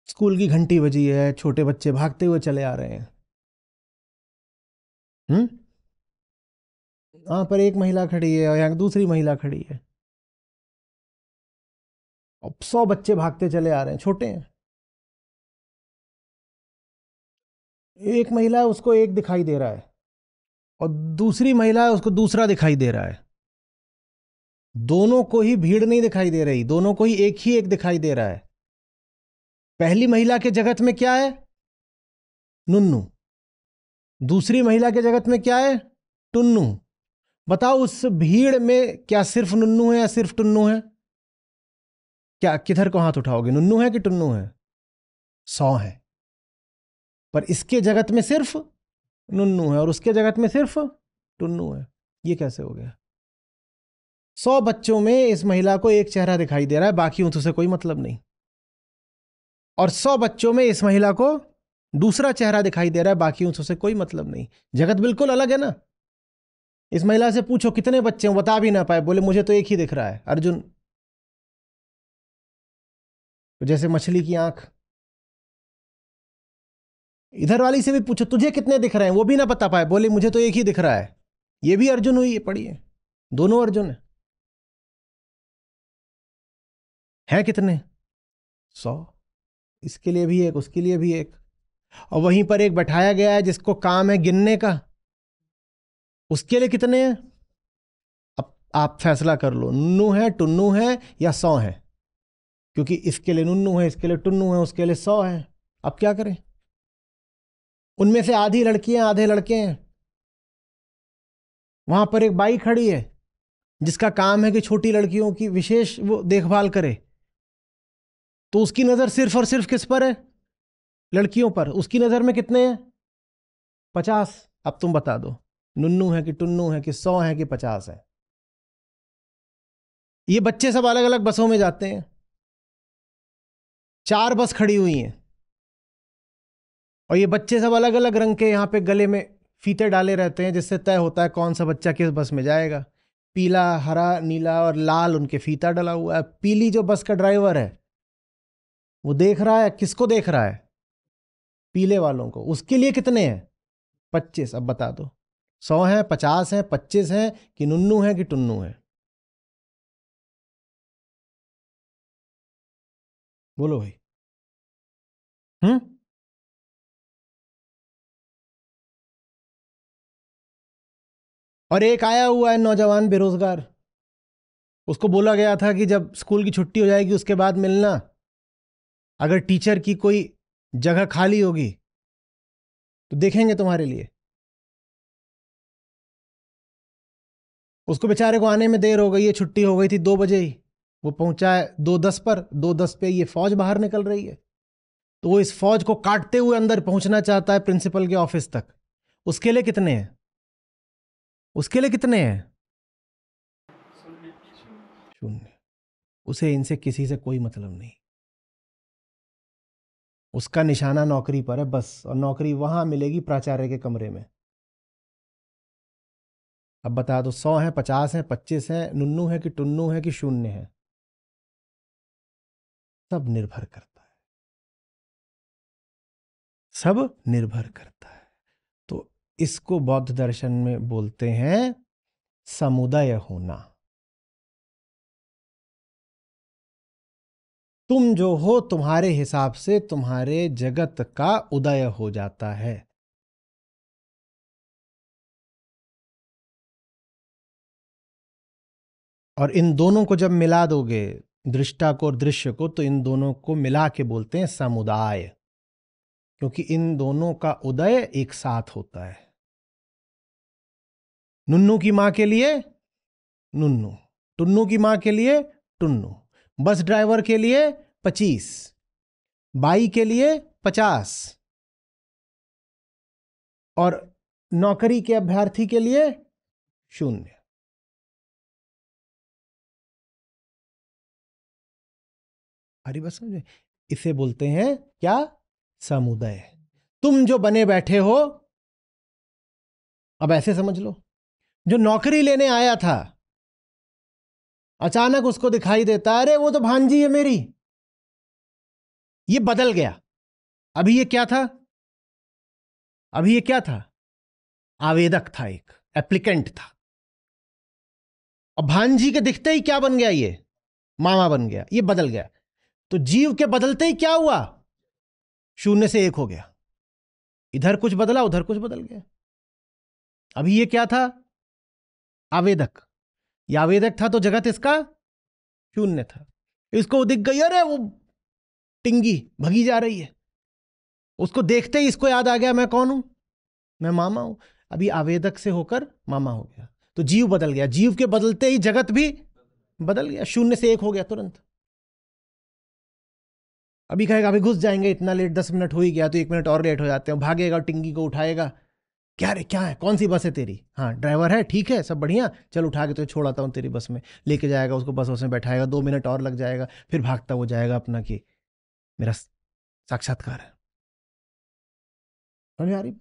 स्कूल की घंटी बजी है, छोटे बच्चे भागते हुए चले आ रहे हैं। वहां पर एक महिला खड़ी है और यहाँ दूसरी महिला खड़ी है और 100 बच्चे भागते चले आ रहे हैं, छोटे हैं। एक महिला है, उसको एक दिखाई दे रहा है और दूसरी महिला है, उसको दूसरा दिखाई दे रहा है। दोनों को ही भीड़ नहीं दिखाई दे रही, दोनों को ही एक दिखाई दे रहा है। पहली महिला के जगत में क्या है? नुन्नू। दूसरी महिला के जगत में क्या है? टुन्नू। बताओ उस भीड़ में क्या सिर्फ नुन्नू है या सिर्फ टुन्नू है? क्या किधर को हाथ उठाओगे? नुन्नू है कि टुन्नू है? 100 है। पर इसके जगत में सिर्फ नुन्नू है और उसके जगत में सिर्फ टुन्नू है। ये कैसे हो गया? 100 बच्चों में इस महिला को एक चेहरा दिखाई दे रहा है, बाकी उनसे कोई मतलब नहीं। और 100 बच्चों में इस महिला को दूसरा चेहरा दिखाई दे रहा है, बाकी उनसे कोई मतलब नहीं। जगत बिल्कुल अलग है ना। इस महिला से पूछो कितने बच्चे हैं, बता भी ना पाए, बोले मुझे तो एक ही दिख रहा है, अर्जुन। तो जैसे मछली की आंख। इधर वाली से भी पूछो तुझे कितने दिख रहे हैं, वो भी ना बता पाए, बोले मुझे तो एक ही दिख रहा है। ये भी अर्जुन हुई है, पढ़िए, दोनों अर्जुन है कितने? 100। इसके लिए भी एक, उसके लिए भी एक, और वहीं पर एक बैठाया गया है जिसको काम है गिनने का, उसके लिए कितने हैं? अब आप फैसला कर लो, नुन्नू है, टुन्नू है या 100 है। क्योंकि इसके लिए नुन्नू है, इसके लिए टुन्नू है, उसके लिए 100 है। अब क्या करें? उनमें से आधी लड़कियां आधे लड़के हैं। वहां पर एक बाई खड़ी है जिसका काम है कि छोटी लड़कियों की विशेष वो देखभाल करे। तो उसकी नजर सिर्फ और सिर्फ किस पर है? लड़कियों पर। उसकी नजर में कितने हैं? 50। अब तुम बता दो, नुन्नू है कि टुन्नू है कि 100 है कि 50 है? ये बच्चे सब अलग अलग बसों में जाते हैं, 4 बस खड़ी हुई हैं, और ये बच्चे सब अलग अलग रंग के यहां पे गले में फीते डाले रहते हैं, जिससे तय होता है कौन सा बच्चा किस बस में जाएगा। पीला, हरा, नीला और लाल उनके फीता डला हुआ है। पीली जो बस का ड्राइवर है वो देख रहा है, किसको देख रहा है? पीले वालों को। उसके लिए कितने हैं? 25। अब बता दो, 100 है, 50 है, 25 है कि नुन्नू है कि टुन्नू है? बोलो भाई। हम्म। और एक आया हुआ है नौजवान बेरोजगार, उसको बोला गया था कि जब स्कूल की छुट्टी हो जाएगी उसके बाद मिलना, अगर टीचर की कोई जगह खाली होगी तो देखेंगे तुम्हारे लिए। उसको बेचारे को आने में देर हो गई है, छुट्टी हो गई थी 2 बजे ही। वो पहुंचा है 2:10 पर। 2:10 पे ये फौज बाहर निकल रही है, तो वो इस फौज को काटते हुए अंदर पहुंचना चाहता है प्रिंसिपल के ऑफिस तक। उसके लिए कितने हैं? उसके लिए कितने हैं? 0। उसे इनसे किसी से कोई मतलब नहीं। उसका निशाना नौकरी पर है बस, और नौकरी वहां मिलेगी प्राचार्य के कमरे में। अब बता दो, 100 है, 50 है, 25 है, नुन्नू है कि टुन्नू है कि 0 है? सब निर्भर करता है, सब निर्भर करता है। तो इसको बौद्ध दर्शन में बोलते हैं समुदय होना। तुम जो हो तुम्हारे हिसाब से तुम्हारे जगत का उदय हो जाता है। और इन दोनों को जब मिला दोगे, दृष्टा को और दृश्य को, तो इन दोनों को मिला के बोलते हैं समुदाय। क्योंकि इन दोनों का उदय एक साथ होता है। नुन्नू की मां के लिए नुन्नू, टुन्नू की मां के लिए टुन्नू, बस ड्राइवर के लिए 25, बाई के लिए 50, और नौकरी के अभ्यर्थी के लिए 0। हरी बात समझे? इसे बोलते हैं क्या? समुदाय। तुम जो बने बैठे हो, अब ऐसे समझ लो, जो नौकरी लेने आया था, अचानक उसको दिखाई देता, अरे वो तो भांजी है मेरी। ये बदल गया। अभी ये क्या था? अभी ये क्या था? आवेदक था, एक एप्लीकेंट था। और भांजी के दिखते ही क्या बन गया? ये मामा बन गया। ये बदल गया। तो जीव के बदलते ही क्या हुआ? 0 से 1 हो गया। इधर कुछ बदला, उधर कुछ बदल गया। अभी ये क्या था? आवेदक। ये आवेदक था तो जगत इसका 0 था। इसको दिख गई, अरे वो टिंगी भगी जा रही है, उसको देखते ही इसको याद आ गया मैं कौन हूं, मैं मामा हूं। अभी आवेदक से होकर मामा हो गया, तो जीव बदल गया। जीव के बदलते ही जगत भी बदल गया, शून्य से एक हो गया तुरंत। अभी कहेगा अभी घुस जाएंगे, इतना लेट, 10 मिनट हो ही गया, तो 1 मिनट और लेट हो जाते हैं। भागेगा, टिंगी को उठाएगा, क्या रे क्या है, कौन सी बस है तेरी, हाँ ड्राइवर है, ठीक है सब बढ़िया, चल उठा के तो छोड़ाता हूँ तेरी बस में, लेके जाएगा उसको, बस में बैठाएगा, 2 मिनट और लग जाएगा, फिर भागता वो जाएगा अपना कि मेरा साक्षात्कार है। समझ आ रही?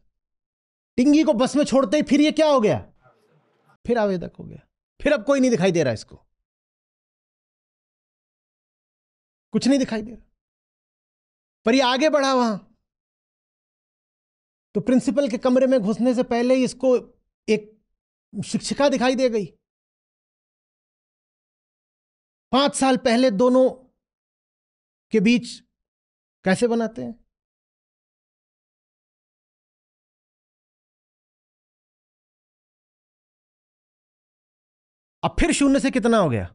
टिंगी को बस में छोड़ते ही फिर ये क्या हो गया, फिर आवेदक हो गया। फिर अब कोई नहीं दिखाई दे रहा इसको, कुछ नहीं दिखाई दे रहा, पर ये आगे बढ़ा वहां। तो प्रिंसिपल के कमरे में घुसने से पहले ही इसको एक शिक्षिका दिखाई दे गई। 5 साल पहले दोनों के बीच कैसे बनाते हैं। अब फिर शून्य से कितना हो गया,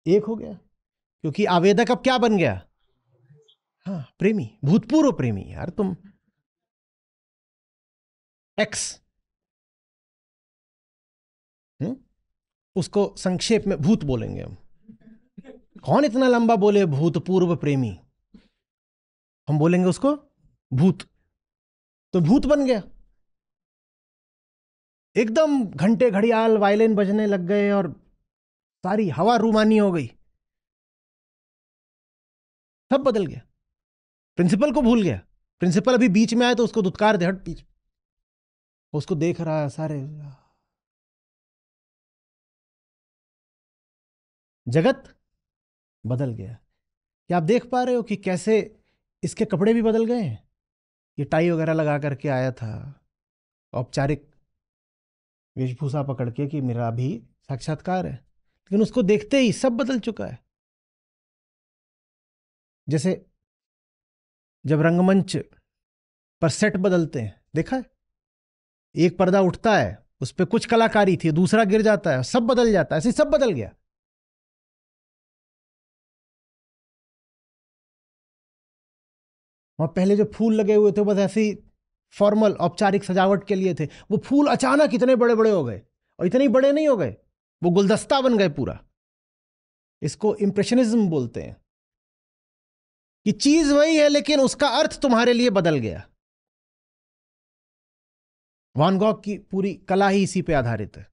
1 हो गया, क्योंकि आवेदक अब क्या बन गया, हाँ प्रेमी, भूतपूर्व प्रेमी। यार तुम एक्स, उसको संक्षेप में भूत बोलेंगे हम। कौन इतना लंबा बोले भूतपूर्व प्रेमी, हम बोलेंगे उसको भूत। तो भूत बन गया एकदम, घंटे घड़ियाल वायलिन बजने लग गए और सारी हवा रूमानी हो गई, सब बदल गया। प्रिंसिपल को भूल गया, प्रिंसिपल अभी बीच में आए तो उसको दुत्कार दे, हट पीछे, उसको देख रहा है सारे। जगत बदल गया। क्या आप देख पा रहे हो कि कैसे इसके कपड़े भी बदल गए हैं। ये टाई वगैरह लगा करके आया था, औपचारिक वेशभूषा पकड़ के कि मेरा भी साक्षात्कार है, लेकिन उसको देखते ही सब बदल चुका है। जैसे जब रंगमंच पर सेट बदलते हैं, देखा है, एक पर्दा उठता है, उस पर कुछ कलाकारी थी, दूसरा गिर जाता है, सब बदल जाता है, ऐसे सब बदल गया। और पहले जो फूल लगे हुए थे बस ऐसे ही फॉर्मल औपचारिक सजावट के लिए थे, वो फूल अचानक इतने बड़े बड़े हो गए, और इतने बड़े नहीं हो गए, वो गुलदस्ता बन गए पूरा। इसको इंप्रेशनिज्म बोलते हैं, कि चीज वही है लेकिन उसका अर्थ तुम्हारे लिए बदल गया। वान गॉग की पूरी कला ही इसी पे आधारित है।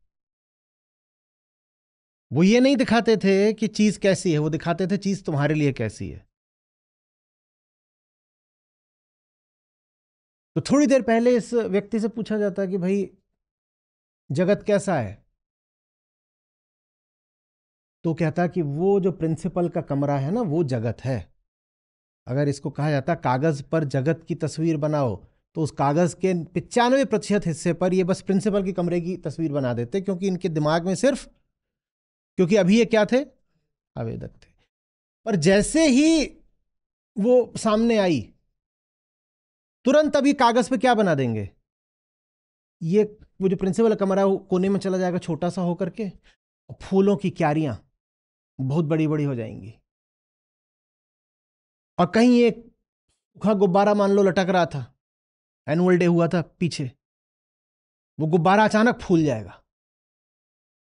वो ये नहीं दिखाते थे कि चीज कैसी है, वो दिखाते थे चीज तुम्हारे लिए कैसी है। तो थोड़ी देर पहले इस व्यक्ति से पूछा जाता है कि भाई जगत कैसा है, तो कहता कि वो जो प्रिंसिपल का कमरा है ना, वो जगत है। अगर इसको कहा जाता कागज पर जगत की तस्वीर बनाओ, तो उस कागज के 95% हिस्से पर ये बस प्रिंसिपल के कमरे की तस्वीर बना देते, क्योंकि इनके दिमाग में सिर्फ, क्योंकि अभी ये क्या थे, आवेदक थे। पर जैसे ही वो सामने आई, तुरंत अभी कागज पे क्या बना देंगे, ये वो जो प्रिंसिपल का कमरा कोने में चला जाएगा छोटा सा होकर के, फूलों की क्यारियां बहुत बड़ी बड़ी हो जाएंगी, और कहीं एक सूखा गुब्बारा मान लो लटक रहा था, एनुअल डे हुआ था पीछे, वो गुब्बारा अचानक फूल जाएगा।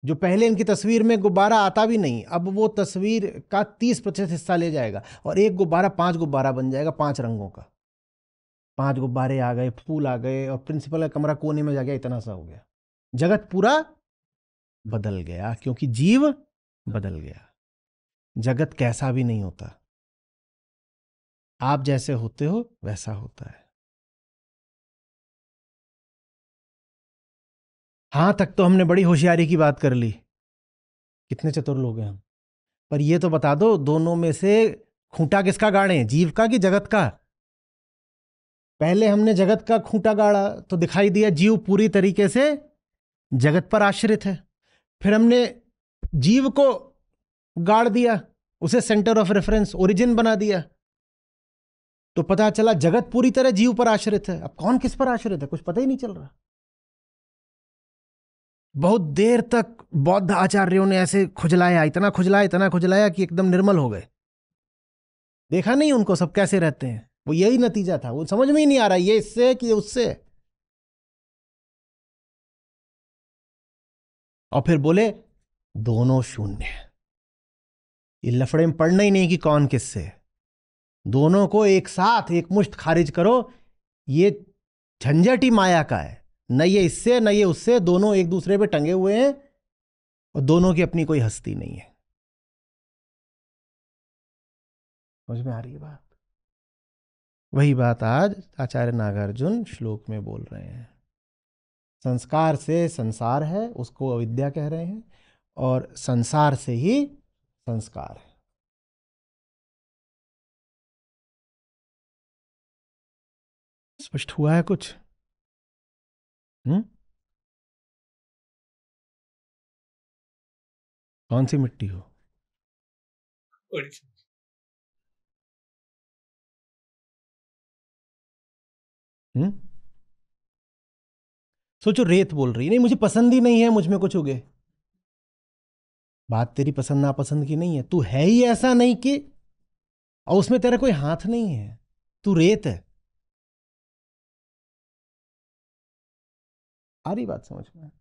जो पहले इनकी तस्वीर में गुब्बारा आता भी नहीं, अब वो तस्वीर का 30% हिस्सा ले जाएगा, और एक गुब्बारा 5 गुब्बारा बन जाएगा, 5 रंगों का। 5 गुब्बारे आ गए, फूल आ गए, और प्रिंसिपल का कमरा कोने में जा गया, इतना सा हो गया। जगत पूरा बदल गया, क्योंकि जीव बदल गया। जगत कैसा भी नहीं होता, आप जैसे होते हो वैसा होता है। हां तक तो हमने बड़ी होशियारी की बात कर ली, कितने चतुर लोग हैं हम। पर ये तो बता दो, दोनों में से खूंटा किसका गाड़े, जीव का कि जगत का। पहले हमने जगत का खूंटा गाड़ा तो दिखाई दिया जीव पूरी तरीके से जगत पर आश्रित है। फिर हमने जीव को गाड़ दिया, उसे सेंटर ऑफ रेफरेंस, ओरिजिन बना दिया, तो पता चला जगत पूरी तरह जीव पर आश्रित है। अब कौन किस पर आश्रित है कुछ पता ही नहीं चल रहा। बहुत देर तक बौद्ध आचार्यों ने ऐसे खुजलाया, इतना खुजलाया, इतना खुजलाया कि एकदम निर्मल हो गए। देखा नहीं उनको सब कैसे रहते हैं, वो यही नतीजा था। वो समझ में ही नहीं आ रहा ये इससे कि उससे। और फिर बोले दोनों शून्य। ये लफड़े में पड़ना ही नहीं कि कौन किससे, दोनों को एक साथ एक मुश्त खारिज करो। ये झंझट ही माया का है, न ये इससे न ये उससे, दोनों एक दूसरे पे टंगे हुए हैं और दोनों की अपनी कोई हस्ती नहीं है। समझ में आ रही है बात? वही बात आज आचार्य नागार्जुन श्लोक में बोल रहे हैं। संस्कार से संसार है, उसको अविद्या कह रहे हैं, और संसार से ही संस्कार है। स्पष्ट हुआ है कुछ? कौन सी मिट्टी हो? हम्म सोचो, रेत बोल रही नहीं मुझे पसंद ही नहीं है, मुझ में कुछ उगे। बात तेरी पसंद नापसंद की नहीं है, तू है ही ऐसा नहीं कि, और उसमें तेरा कोई हाथ नहीं है, तू रेत है। आ रही बात समझ में?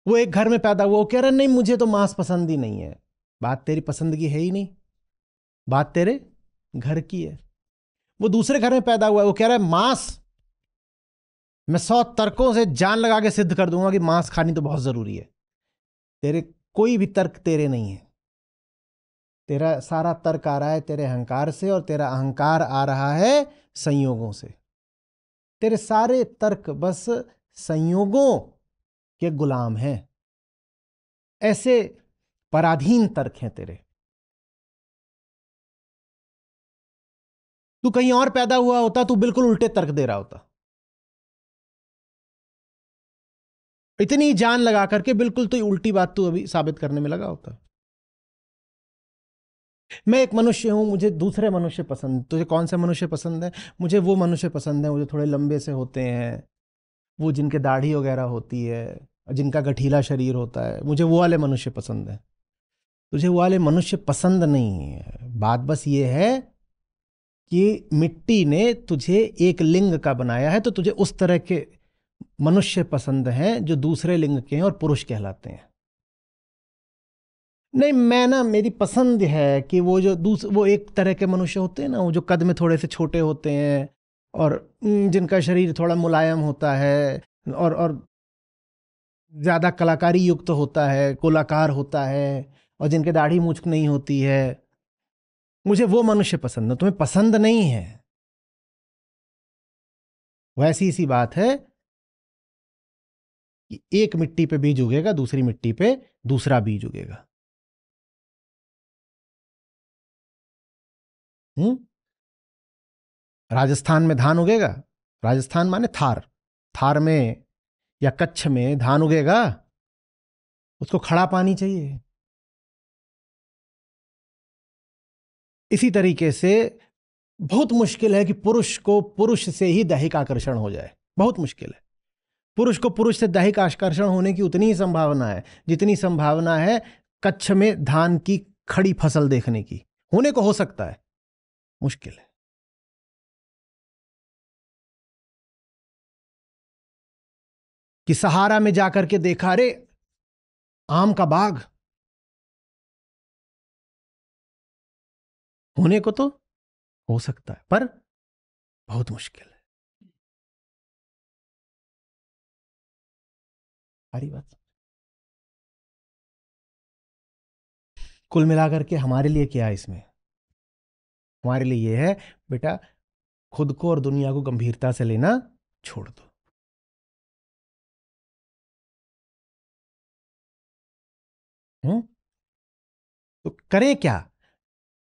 वो एक घर में पैदा हुआ, वो कह रहा नहीं मुझे तो मांस पसंद ही नहीं है। बात तेरी पसंद की है ही नहीं, बात तेरे घर की है। वो दूसरे घर में पैदा हुआ है, वो कह रहा है मांस, मैं 100 तर्कों से जान लगा के सिद्ध कर दूंगा कि मांस खानी तो बहुत जरूरी है। तेरे कोई भी तर्क तेरे नहीं है, तेरा सारा तर्क आ रहा है तेरे अहंकार से, और तेरा अहंकार आ रहा है संयोगों से। तेरे सारे तर्क बस संयोगों के गुलाम हैं, ऐसे पराधीन तर्क हैं तेरे। तू कहीं और पैदा हुआ होता, तू बिल्कुल उल्टे तर्क दे रहा होता। इतनी जान लगा करके बिल्कुल तो उल्टी बात तू अभी साबित करने में लगा होता। मैं एक मनुष्य हूं, मुझे दूसरे मनुष्य पसंद। तुझे कौन से मनुष्य पसंद है? मुझे वो मनुष्य पसंद है, मुझे थोड़े लंबे से होते हैं, वो जिनके दाढ़ी वगैरह होती है, जिनका गठीला शरीर होता है, मुझे वो वाले मनुष्य पसंद है। तुझे वो वाले मनुष्य पसंद नहीं है। बात बस ये है कि मिट्टी ने तुझे एक लिंग का बनाया है, तो तुझे उस तरह के मनुष्य पसंद हैं जो दूसरे लिंग के हैं और पुरुष कहलाते हैं। नहीं, मैं ना, मेरी पसंद है कि वो जो वो एक तरह के मनुष्य होते हैं ना, वो जो कद में थोड़े से छोटे होते हैं, और जिनका शरीर थोड़ा मुलायम होता है, और ज्यादा कलाकारी युक्त होता है, गोलाकार होता है, और जिनके दाढ़ी मूंछ नहीं होती है। मुझे वो मनुष्य पसंद है, तुम्हें पसंद नहीं है। वैसी सी बात है कि एक मिट्टी पे बीज उगेगा, दूसरी मिट्टी पे दूसरा बीज उगेगा। हम्म राजस्थान में धान उगेगा, राजस्थान माने थार, थार में या कच्छ में धान उगेगा, उसको खड़ा पानी चाहिए। इसी तरीके से बहुत मुश्किल है कि पुरुष को पुरुष से ही दैहिक आकर्षण हो जाए, बहुत मुश्किल है। पुरुष को पुरुष से दैहिक आकर्षण होने की उतनी ही संभावना है जितनी संभावना है कच्छ में धान की खड़ी फसल देखने की। होने को हो सकता है, मुश्किल है। कि सहारा में जाकर के देखा, अरे आम का बाग, होने को तो हो सकता है पर बहुत मुश्किल है। सारी बात कुल मिलाकर के हमारे लिए क्या है इसमें? हमारे लिए यह है बेटा, खुद को और दुनिया को गंभीरता से लेना छोड़ दो। हम्म तो करें क्या?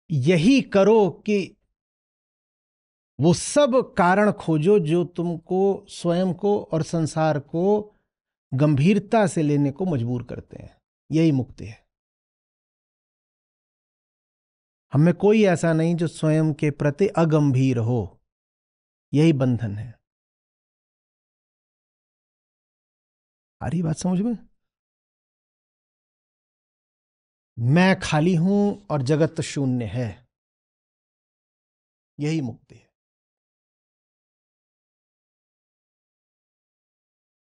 यही करो कि वो सब कारण खोजो जो तुमको स्वयं को और संसार को गंभीरता से लेने को मजबूर करते हैं। यही मुक्ति है। हमें कोई ऐसा नहीं जो स्वयं के प्रति अगंभीर हो, यही बंधन है। आ रही बात समझ में? मैं खाली हूं और जगत शून्य है, यही मुक्ति है।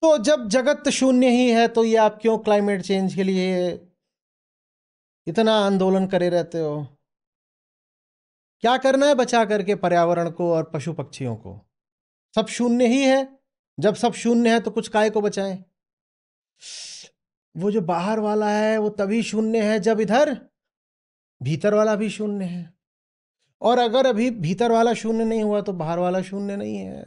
तो जब जगत शून्य ही है तो ये आप क्यों क्लाइमेट चेंज के लिए इतना आंदोलन करे रहते हो? क्या करना है बचा करके पर्यावरण को और पशु पक्षियों को? सब शून्य ही है। जब सब शून्य है तो कुछ काय को बचाएं? वो जो बाहर वाला है वो तभी शून्य है जब इधर भीतर वाला भी शून्य है। और अगर अभी भीतर वाला शून्य नहीं हुआ तो बाहर वाला शून्य नहीं है।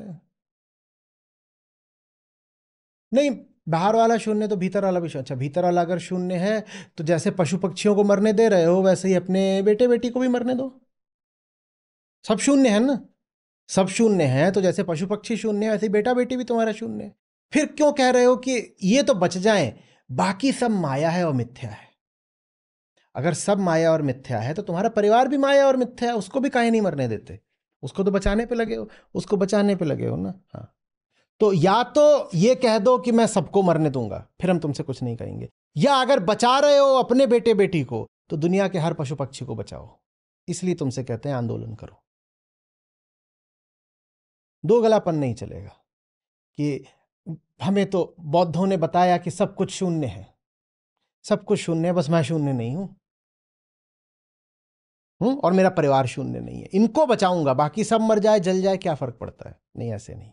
नहीं, बाहर वाला शून्य तो भीतर वाला भी शून्य। अच्छा, भीतर वाला अगर शून्य है तो जैसे पशु पक्षियों को मरने दे रहे हो वैसे ही अपने बेटे बेटी को भी मरने दो। सब शून्य है ना। सब शून्य है तो जैसे पशु पक्षी शून्य है वैसे ही बेटा बेटी भी तुम्हारा शून्य है। फिर क्यों कह रहे हो कि ये तो बच जाएं, बाकी सब माया है और मिथ्या है? अगर सब माया और मिथ्या है तो तुम्हारा परिवार भी माया और मिथ्या है, उसको भी काहे नहीं मरने देते? उसको तो बचाने पे लगे हो, उसको बचाने पे लगे हो ना। हाँ, तो या तो ये कह दो कि मैं सबको मरने दूंगा, फिर हम तुमसे कुछ नहीं कहेंगे। या अगर बचा रहे हो अपने बेटे बेटी को तो दुनिया के हर पशु पक्षी को बचाओ। इसलिए तुमसे कहते हैं आंदोलन करो। दो गलापन नहीं चलेगा कि हमें तो बौद्धों ने बताया कि सब कुछ शून्य है। सब कुछ शून्य है, बस मैं शून्य नहीं हूं। और मेरा परिवार शून्य नहीं है, इनको बचाऊंगा, बाकी सब मर जाए जल जाए क्या फर्क पड़ता है? नहीं, ऐसे नहीं।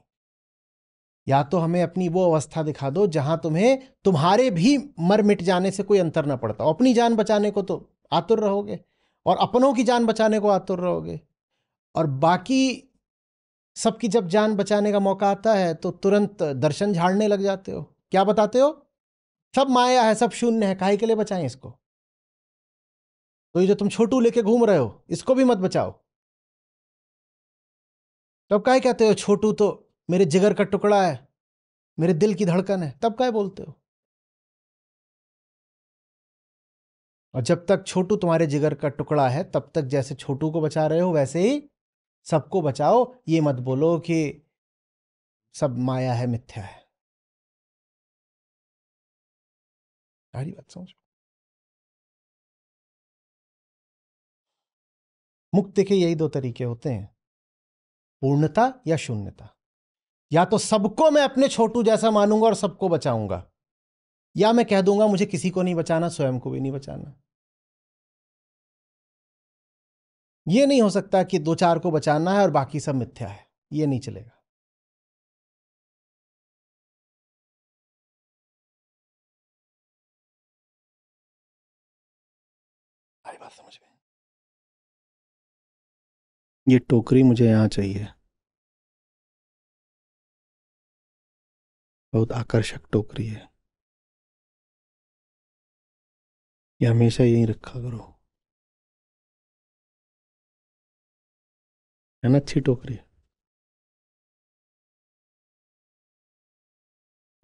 या तो हमें अपनी वो अवस्था दिखा दो जहां तुम्हें तुम्हारे भी मर मिट जाने से कोई अंतर ना पड़ता। अपनी जान बचाने को तो आतुर रहोगे और अपनों की जान बचाने को आतुर रहोगे, और बाकी सबकी जब जान बचाने का मौका आता है तो तुरंत दर्शन झाड़ने लग जाते हो। क्या बताते हो? सब माया है, सब शून्य है, काहे के लिए बचाएं इसको? तो ये जो तुम छोटू लेके घूम रहे हो इसको भी मत बचाओ। तब काहे कहते हो छोटू तो मेरे जिगर का टुकड़ा है, मेरे दिल की धड़कन है? तब काहे बोलते हो? और जब तक छोटू तुम्हारे जिगर का टुकड़ा है तब तक जैसे छोटू को बचा रहे हो वैसे ही सबको बचाओ। ये मत बोलो कि सब माया है, मिथ्या है। सारी बात समझ। मुक्ति के यही दो तरीके होते हैं, पूर्णता या शून्यता। या तो सबको मैं अपने छोटू जैसा मानूंगा और सबको बचाऊंगा, या मैं कह दूंगा मुझे किसी को नहीं बचाना, स्वयं को भी नहीं बचाना। ये नहीं हो सकता कि दो चार को बचाना है और बाकी सब मिथ्या है, ये नहीं चलेगा। सारी बात समझ में। ये टोकरी मुझे यहां चाहिए, बहुत आकर्षक टोकरी है, ये हमेशा यहीं रखा करो, है ना? अच्छी टोकरी।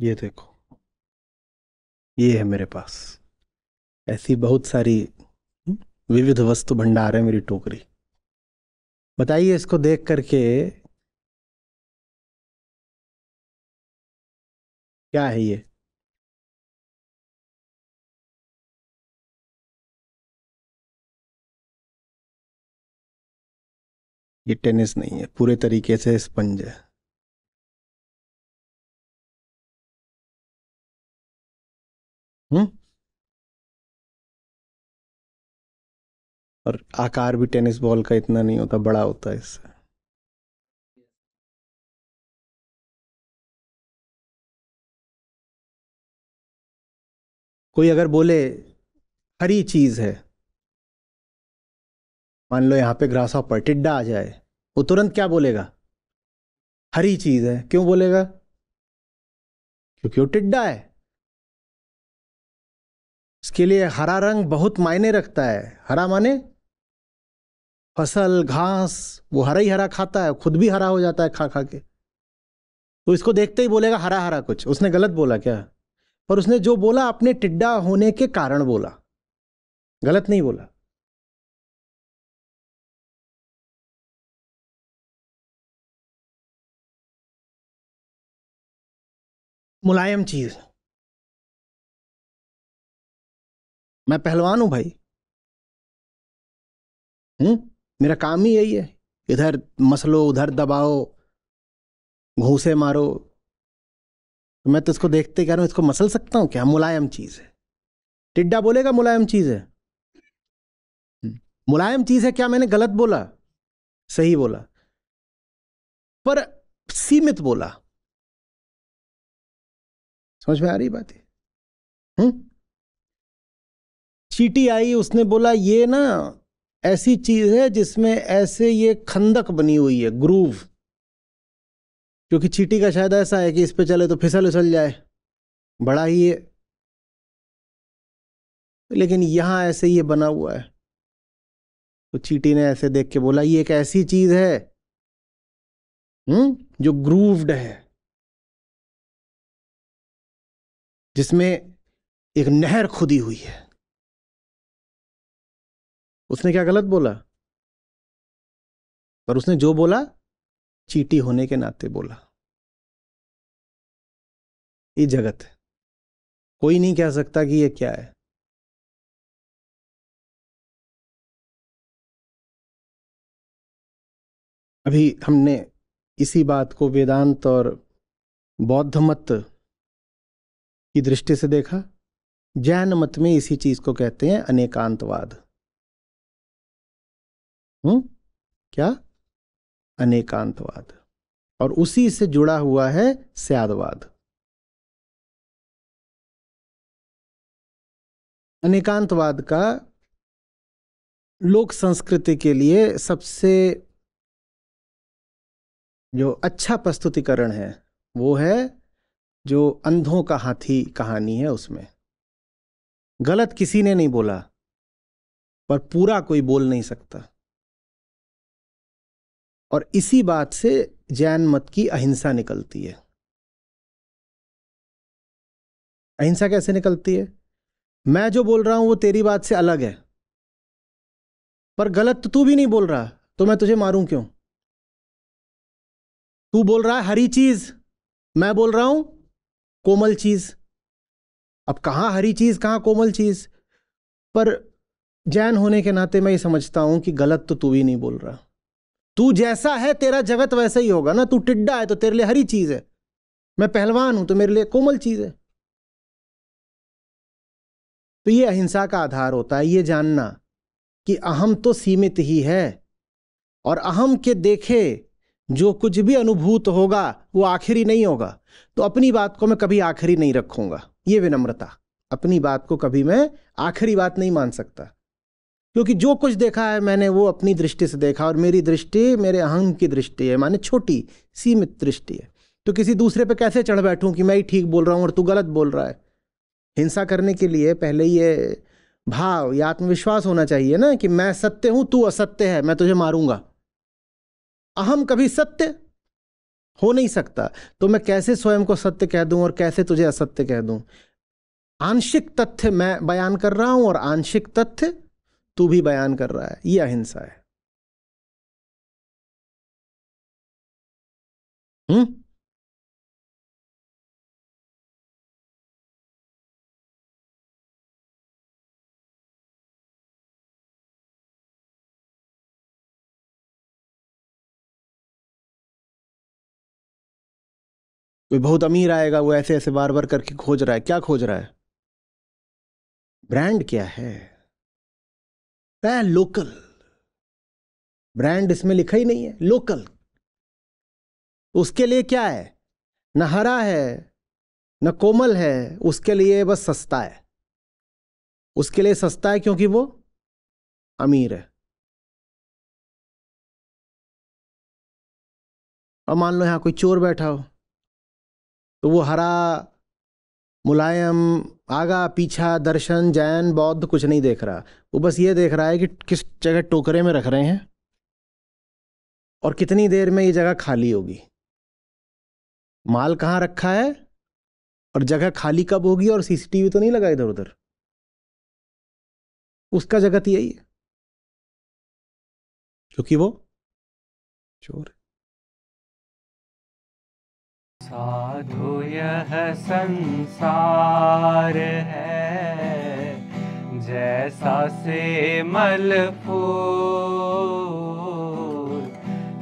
ये देखो, ये है मेरे पास। ऐसी बहुत सारी विविध वस्तु भंडार है मेरी टोकरी। बताइए इसको देख करके क्या है ये? ये टेनिस नहीं है, पूरे तरीके से स्पंज है। हम्म। और आकार भी टेनिस बॉल का इतना नहीं होता, बड़ा होता है इससे। कोई अगर बोले हरी चीज है, मान लो यहाँ पे ग्रास हॉपर टिड्डा आ जाए, वो तुरंत क्या बोलेगा? हरी चीज है। क्यों बोलेगा? क्योंकि वो टिड्डा है। इसके लिए हरा रंग बहुत मायने रखता है। हरा माने फसल, घास, वो हरा ही हरा खाता है, खुद भी हरा हो जाता है खा खा के। तो इसको देखते ही बोलेगा हरा हरा कुछ। उसने गलत बोला क्या? पर उसने जो बोला अपने टिड्डा होने के कारण बोला, गलत नहीं बोला। मुलायम चीज। मैं पहलवान हूं भाई, मेरा काम ही यही है, इधर मसलो उधर दबाओ, घूंसे मारो। तो मैं तो इसको देखते कह रहा हूं, इसको मसल सकता हूं क्या? मुलायम चीज है। टिड्डा बोलेगा मुलायम चीज है? मुलायम चीज है क्या? मैंने गलत बोला? सही बोला, पर सीमित बोला। समझ में आ रही बात है? चींटी आई, उसने बोला ये ना ऐसी चीज है जिसमें ऐसे ये खंदक बनी हुई है, ग्रूव। क्योंकि चींटी का शायद ऐसा है कि इस पे चले तो फिसल उसल जाए, बड़ा ही है, लेकिन यहां ऐसे ये बना हुआ है। तो चींटी ने ऐसे देख के बोला ये एक ऐसी चीज है जो ग्रूव्ड है, जिसमें एक नहर खुदी हुई है। उसने क्या गलत बोला? पर उसने जो बोला चींटी होने के नाते बोला। ये जगत है, कोई नहीं कह सकता कि ये क्या है। अभी हमने इसी बात को वेदांत और बौद्ध मत की दृष्टि से देखा। जैन मत में इसी चीज को कहते हैं अनेकांतवाद। क्या? अनेकांतवाद। और उसी से जुड़ा हुआ है स्यादवाद। अनेकांतवाद का लोक संस्कृति के लिए सबसे जो अच्छा प्रस्तुतिकरण है वो है जो अंधों का हाथी कहानी है। उसमें गलत किसी ने नहीं बोला, पर पूरा कोई बोल नहीं सकता। और इसी बात से जैन मत की अहिंसा निकलती है। अहिंसा कैसे निकलती है? मैं जो बोल रहा हूं वो तेरी बात से अलग है, पर गलत तो तू भी नहीं बोल रहा, तो मैं तुझे मारूं क्यों? तू बोल रहा है हरी चीज, मैं बोल रहा हूं कोमल चीज। अब कहां हरी चीज कहां कोमल चीज? पर जैन होने के नाते मैं ये समझता हूं कि गलत तो तू भी नहीं बोल रहा। तू जैसा है तेरा जगत वैसा ही होगा ना। तू टिड्डा है तो तेरे लिए हरी चीज है, मैं पहलवान हूं तो मेरे लिए कोमल चीज है। तो ये अहिंसा का आधार होता है, ये जानना कि अहम तो सीमित ही है, और अहम के देखे जो कुछ भी अनुभूत होगा वो आखिरी नहीं होगा। तो अपनी बात को मैं कभी आखिरी नहीं रखूंगा, ये विनम्रता। अपनी बात को कभी मैं आखिरी बात नहीं मान सकता, क्योंकि जो कुछ देखा है मैंने वो अपनी दृष्टि से देखा, और मेरी दृष्टि मेरे अहम की दृष्टि है, माने छोटी सीमित दृष्टि है। तो किसी दूसरे पे कैसे चढ़ बैठूं कि मैं ही ठीक बोल रहा हूं और तू गलत बोल रहा है? हिंसा करने के लिए पहले ये भाव या आत्मविश्वास होना चाहिए ना कि मैं सत्य हूं, तू असत्य है, मैं तुझे मारूंगा। अहम कभी सत्य हो नहीं सकता, तो मैं कैसे स्वयं को सत्य कह दूं और कैसे तुझे असत्य कह दूं? आंशिक तथ्य मैं बयान कर रहा हूं और आंशिक तथ्य तू भी बयान कर रहा है, यह अहिंसा है। हम्म। कोई बहुत अमीर आएगा, वो ऐसे ऐसे बार बार करके खोज रहा है। क्या खोज रहा है? ब्रांड क्या है? लोकल। ब्रांड इसमें लिखा ही नहीं है, लोकल। उसके लिए क्या है? न हरा है न कोमल है, उसके लिए बस सस्ता है। उसके लिए सस्ता है क्योंकि वो अमीर है। और मान लो यहां कोई चोर बैठा हो, तो वो हरा मुलायम आगा पीछा दर्शन जैन बौद्ध कुछ नहीं देख रहा। वो बस ये देख रहा है कि किस जगह टोकरे में रख रहे हैं और कितनी देर में ये जगह खाली होगी, माल कहाँ रखा है और जगह खाली कब होगी, और सीसीटीवी तो नहीं लगा इधर उधर। उसका जगत यही है, क्योंकि वो चोर है। साधु यह संसार है, जैसा सेमल फूल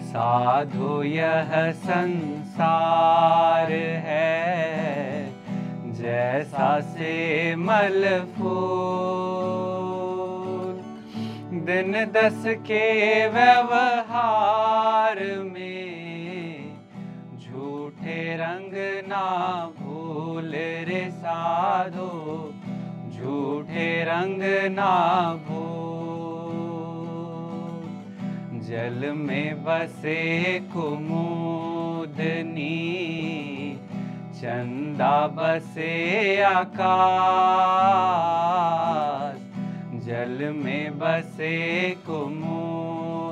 साधु यह संसार है, जैसा सेमल फूल दिन दस के व्यवहार में, झूठे रंग ना भूल रे साधो, झूठे रंग ना भूल। जल में बसे कुमुदनी, चंदा बसे आकाश, जल में बसे कुमुदनी,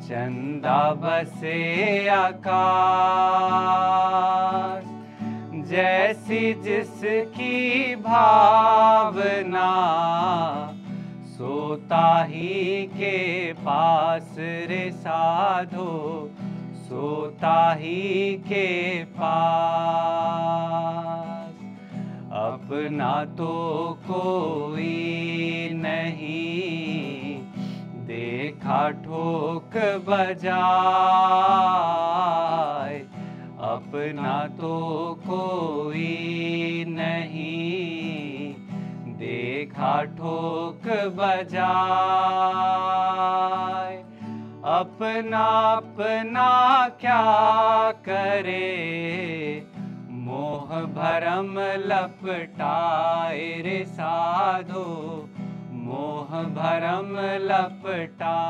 चंदा बसे आकाश। जैसी जिसकी भावना, सोता ही के पास रे साधो, सोता ही के पास। अपना तो कोई नहीं, देखा ठोक बजाए, अपना तो कोई नहीं, देखा ठोक बजाए। अपना अपना क्या करे, मोह भरम लपटाए रे साधो, मोह भरम लपटाए।